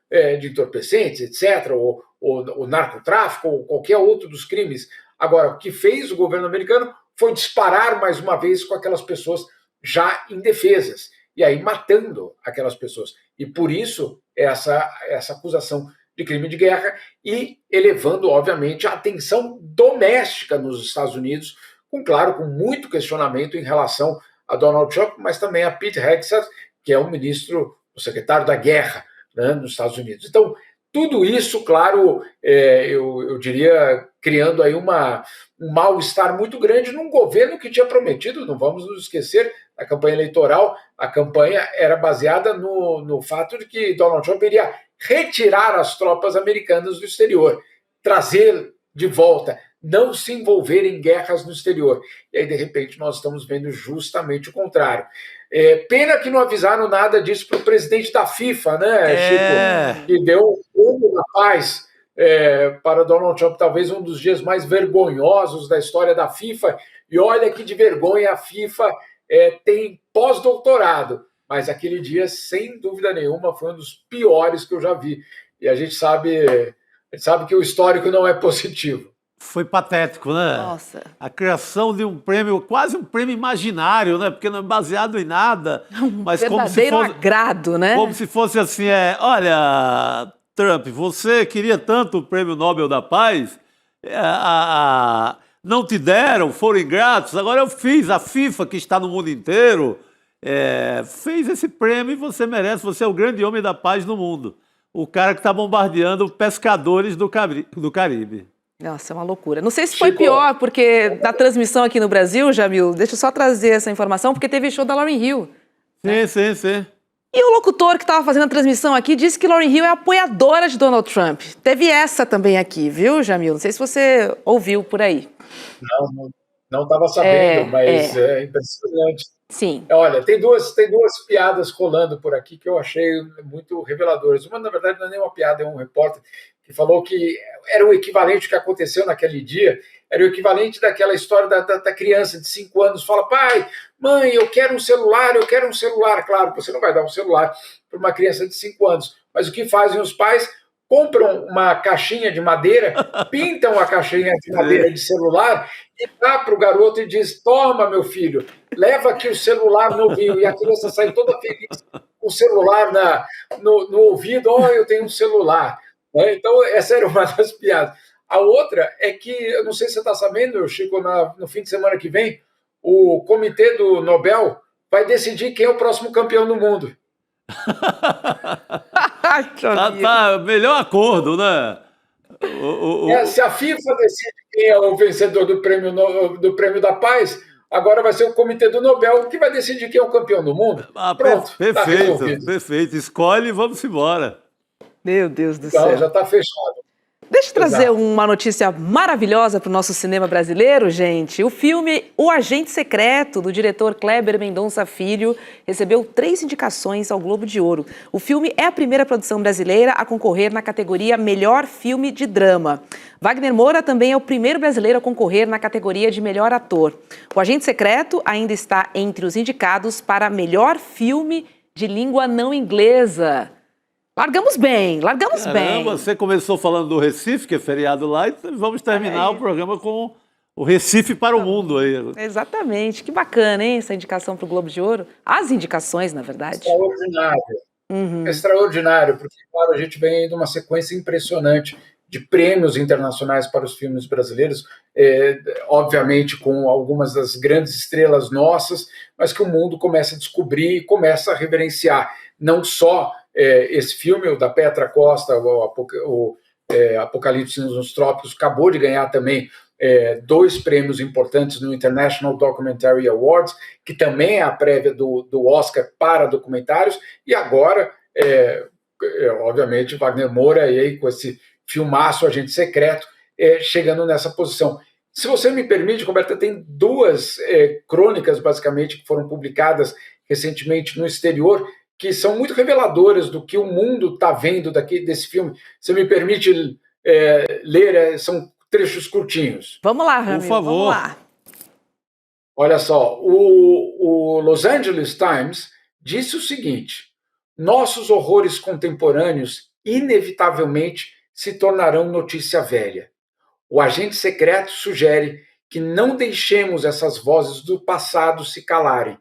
de entorpecentes, etc., ou narcotráfico, ou qualquer outro dos crimes. Agora, o que fez o governo americano foi disparar mais uma vez com aquelas pessoas já indefesas, e aí matando aquelas pessoas. E por isso essa acusação de crime de guerra e elevando, obviamente, a atenção doméstica nos Estados Unidos, com muito questionamento em relação a Donald Trump, mas também a Pete Hegseth, que é o secretário da guerra, né, nos Estados Unidos. Então, tudo isso, claro, eu diria, criando aí um mal-estar muito grande num governo que tinha prometido, não vamos nos esquecer, a campanha eleitoral, a campanha era baseada no fato de que Donald Trump iria retirar as tropas americanas do exterior, trazer de volta, não se envolver em guerras no exterior. E aí, de repente, nós estamos vendo justamente o contrário. Pena que não avisaram nada disso para o presidente da FIFA, né, Chico? Que deu o prêmio da paz para Donald Trump, talvez um dos dias mais vergonhosos da história da FIFA. E olha que de vergonha a FIFA tem pós-doutorado. Mas aquele dia, sem dúvida nenhuma, foi um dos piores que eu já vi. E a gente sabe que o histórico não é positivo. Foi patético, né? Nossa. A criação de um prêmio, quase um prêmio imaginário, né? Porque não é baseado em nada. Mas Verdadeiro agrado, né? Como se fosse assim, olha, Trump, você queria tanto o Prêmio Nobel da Paz, não te deram, foram ingratos, agora eu fiz, a FIFA, que está no mundo inteiro, fez esse prêmio e você merece, você é o grande homem da paz no mundo. O cara que está bombardeando pescadores do Caribe. Nossa, é uma loucura. Não sei se foi pior, porque na transmissão aqui no Brasil, Jamil, deixa eu só trazer essa informação, porque teve show da Lauryn Hill. Sim. E o locutor que estava fazendo a transmissão aqui disse que Lauryn Hill é apoiadora de Donald Trump. Teve essa também aqui, viu, Jamil? Não sei se você ouviu por aí. Não estava sabendo, mas é impressionante. Sim. Olha, tem duas piadas rolando por aqui que eu achei muito reveladoras. Uma, na verdade, não é nem uma piada, é um repórter que falou que era o equivalente que aconteceu naquele dia, era o equivalente daquela história da criança de 5 anos, fala, pai, mãe, eu quero um celular. Claro, você não vai dar um celular para uma criança de 5 anos, mas o que fazem os pais? Compram uma caixinha de madeira, pintam a caixinha de madeira de celular e dá para o garoto e diz, toma, meu filho, leva aqui o celular novinho. E a criança sai toda feliz com o celular no ouvido, eu tenho um celular. Então, essa era uma das piadas. A outra é que, eu não sei se você está sabendo, Chico, no fim de semana que vem, o comitê do Nobel vai decidir quem é o próximo campeão do mundo. Melhor acordo, né? Se a FIFA decide quem é o vencedor do prêmio da Paz, agora vai ser o Comitê do Nobel que vai decidir quem é o campeão do mundo. Pronto, perfeito. Escolhe e vamos embora. Meu Deus do céu. Já está fechado. Deixa eu trazer uma notícia maravilhosa para o nosso cinema brasileiro, gente. O filme O Agente Secreto, do diretor Kleber Mendonça Filho, recebeu 3 indicações ao Globo de Ouro. O filme é a primeira produção brasileira a concorrer na categoria Melhor Filme de Drama. Wagner Moura também é o primeiro brasileiro a concorrer na categoria de Melhor Ator. O Agente Secreto ainda está entre os indicados para Melhor Filme de Língua Não Inglesa. Largamos bem. Você começou falando do Recife, que é feriado lá, e vamos terminar o programa com o Recife para o mundo aí. Exatamente. Que bacana, hein, essa indicação para o Globo de Ouro. As indicações, na verdade. Extraordinário. Extraordinário, porque, claro, a gente vem de uma sequência impressionante de prêmios internacionais para os filmes brasileiros, obviamente com algumas das grandes estrelas nossas, mas que o mundo começa a descobrir e começa a reverenciar não só esse filme, o da Petra Costa, o Apocalipse nos Trópicos, acabou de ganhar também 2 prêmios importantes no International Documentary Awards, que também é a prévia do Oscar para documentários, e agora, obviamente, Wagner Moura aí com esse filmaço Agente Secreto, chegando nessa posição. Se você me permite, Roberta, tem 2 crônicas, basicamente, que foram publicadas recentemente no exterior, que são muito reveladoras do que o mundo está vendo desse filme. Você me permite ler? São trechos curtinhos. Vamos lá, Ramiro. Por favor. Vamos lá. Olha só, o Los Angeles Times disse o seguinte: nossos horrores contemporâneos inevitavelmente se tornarão notícia velha. O agente secreto sugere que não deixemos essas vozes do passado se calarem.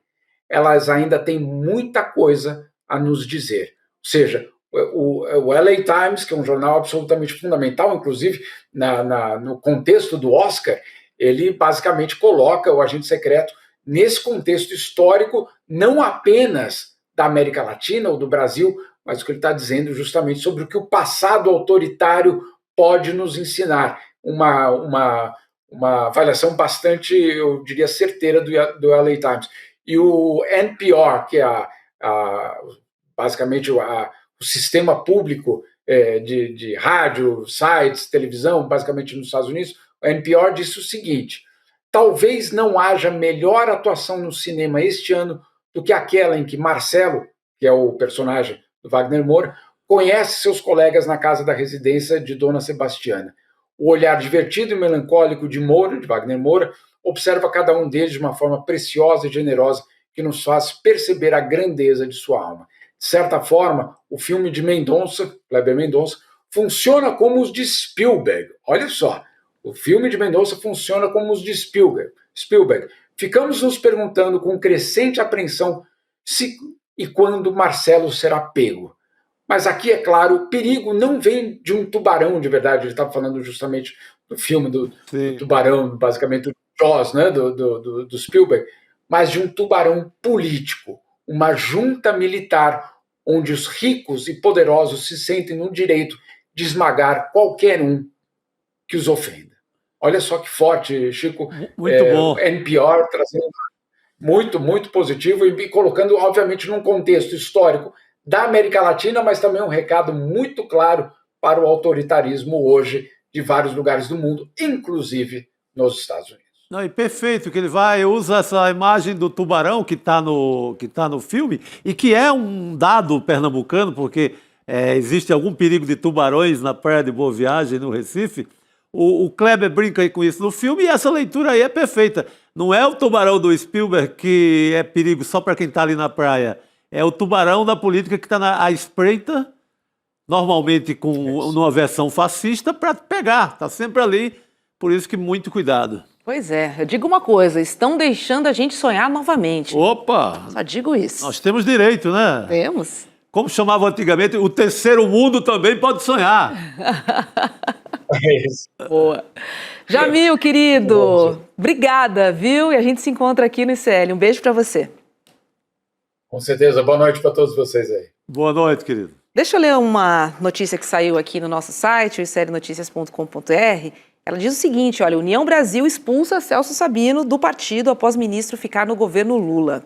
Elas ainda têm muita coisa a nos dizer. Ou seja, o LA Times, que é um jornal absolutamente fundamental, inclusive no contexto do Oscar, ele basicamente coloca o agente secreto nesse contexto histórico, não apenas da América Latina ou do Brasil, mas o que ele está dizendo justamente sobre o que o passado autoritário pode nos ensinar. Uma avaliação bastante, eu diria, certeira do LA Times. E o NPR, que é basicamente o sistema público de rádio, sites, televisão, basicamente nos Estados Unidos, O NPR disse o seguinte: talvez não haja melhor atuação no cinema este ano do que aquela em que Marcelo, que é o personagem do Wagner Moura, conhece seus colegas na casa da residência de Dona Sebastiana. O olhar divertido e melancólico de Moura, de Wagner Moura, observa cada um deles de uma forma preciosa e generosa que nos faz perceber a grandeza de sua alma. De certa forma, o filme de Mendonça, Kleber Mendonça, funciona como os de Spielberg. Olha só, o filme de Mendonça funciona como os de Spielberg. Ficamos nos perguntando com crescente apreensão se e quando Marcelo será pego. Mas aqui, é claro, o perigo não vem de um tubarão de verdade. Ele estava falando justamente do filme do tubarão, basicamente do Jaws, né, do Spielberg, mas de um tubarão político, uma junta militar onde os ricos e poderosos se sentem no direito de esmagar qualquer um que os ofenda. Olha só que forte, Chico. Muito bom. NPR trazendo muito, muito positivo e colocando, obviamente, num contexto histórico da América Latina, mas também um recado muito claro para o autoritarismo hoje de vários lugares do mundo, inclusive nos Estados Unidos. Não, e perfeito, que ele usa essa imagem do tubarão que está no filme e que é um dado pernambucano, porque existe algum perigo de tubarões na Praia de Boa Viagem, no Recife. O Kleber brinca aí com isso no filme e essa leitura aí é perfeita. Não é o tubarão do Spielberg que é perigo só para quem está ali na praia. É o tubarão da política que está à espreita, normalmente numa versão fascista, para pegar. Está sempre ali, por isso que muito cuidado. Pois é, eu digo uma coisa, estão deixando a gente sonhar novamente. Opa! Só digo isso. Nós temos direito, né? Temos. Como chamavam antigamente, o terceiro mundo também pode sonhar. É isso. Boa. Jamil, querido, obrigada, viu? E a gente se encontra aqui no ICL. Um beijo para você. Com certeza. Boa noite para todos vocês aí. Boa noite, querido. Deixa eu ler uma notícia que saiu aqui no nosso site, o iclnoticias.com.br. Ela diz o seguinte, olha, União Brasil expulsa Celso Sabino do partido após ministro ficar no governo Lula.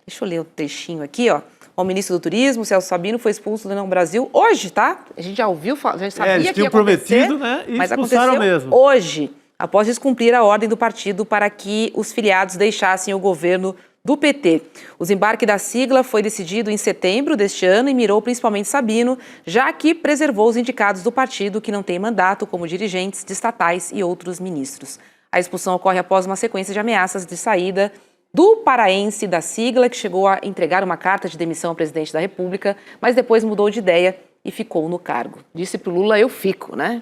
Deixa eu ler um trechinho aqui, ó. O ministro do Turismo, Celso Sabino, foi expulso do União Brasil hoje, tá? A gente já ouviu, já sabia eles que ia acontecer, prometido, né? E mas expulsaram aconteceu mesmo. hoje, após descumprir a ordem do partido para que os filiados deixassem o governo do PT. O desembarque da sigla foi decidido em setembro deste ano e mirou principalmente Sabino, já que preservou os indicados do partido que não têm mandato, como dirigentes de estatais e outros ministros. A expulsão ocorre após uma sequência de ameaças de saída do paraense da sigla, que chegou a entregar uma carta de demissão ao presidente da República, mas depois mudou de ideia e ficou no cargo. Disse pro Lula, eu fico, né?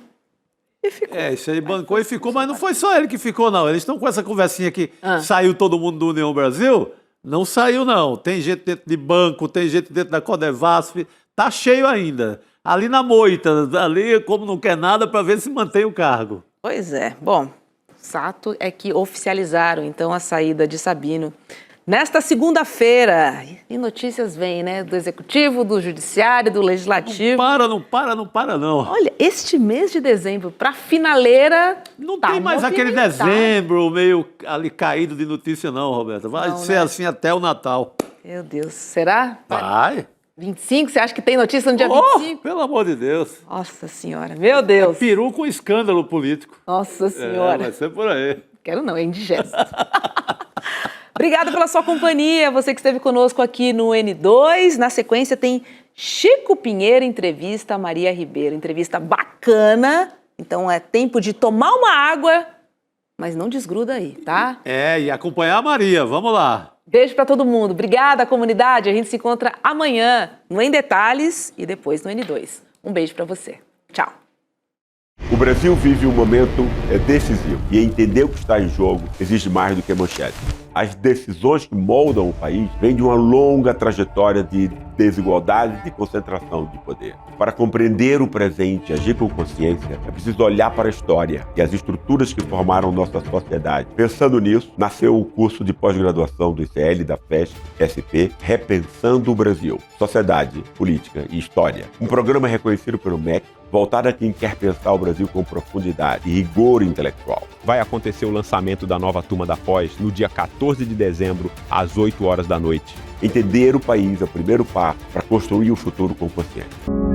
E ficou. Isso aí bancou e ficou, mas não foi só ele que ficou, não. Eles estão com essa conversinha que saiu todo mundo do União Brasil. Não saiu, não. Tem gente dentro de banco, tem gente dentro da Codevasf. Tá cheio ainda. Ali na moita, ali como não quer nada para ver se mantém o cargo. Pois é. Bom, o fato é que oficializaram, então, a saída de Sabino nesta segunda-feira. E notícias vêm, né? Do Executivo, do Judiciário, do Legislativo. Não para, não. Olha, este mês de dezembro, para finaleira, não tá tem mais aquele dezembro meio ali caído de notícia, não, Roberta. Vai ser assim até o Natal. Meu Deus, será? Vai. 25? Você acha que tem notícia no dia 25? Pelo amor de Deus. Nossa Senhora, meu Deus. Peru com escândalo político. Nossa Senhora. Vai ser por aí. Quero não, é indigesto. Obrigada pela sua companhia, você que esteve conosco aqui no N2. Na sequência tem Chico Pinheiro, entrevista a Maria Ribeiro. Entrevista bacana, então é tempo de tomar uma água, mas não desgruda aí, tá? E acompanhar a Maria, vamos lá. Beijo para todo mundo. Obrigada, comunidade. A gente se encontra amanhã no Em Detalhes e depois no N2. Um beijo para você. Tchau. O Brasil vive um momento decisivo e entender o que está em jogo exige mais do que manchete. As decisões que moldam o país vêm de uma longa trajetória de desigualdade e concentração de poder. Para compreender o presente e agir com consciência, é preciso olhar para a história e as estruturas que formaram nossa sociedade. Pensando nisso, nasceu o curso de pós-graduação do ICL da FESC SP, Repensando o Brasil, Sociedade, Política e História. Um programa reconhecido pelo MEC, voltado a quem quer pensar o Brasil com profundidade e rigor intelectual. Vai acontecer o lançamento da nova turma da Pós no dia 14 de dezembro, às 8 horas da noite. Entender o país é o primeiro passo para construir o futuro com consciência.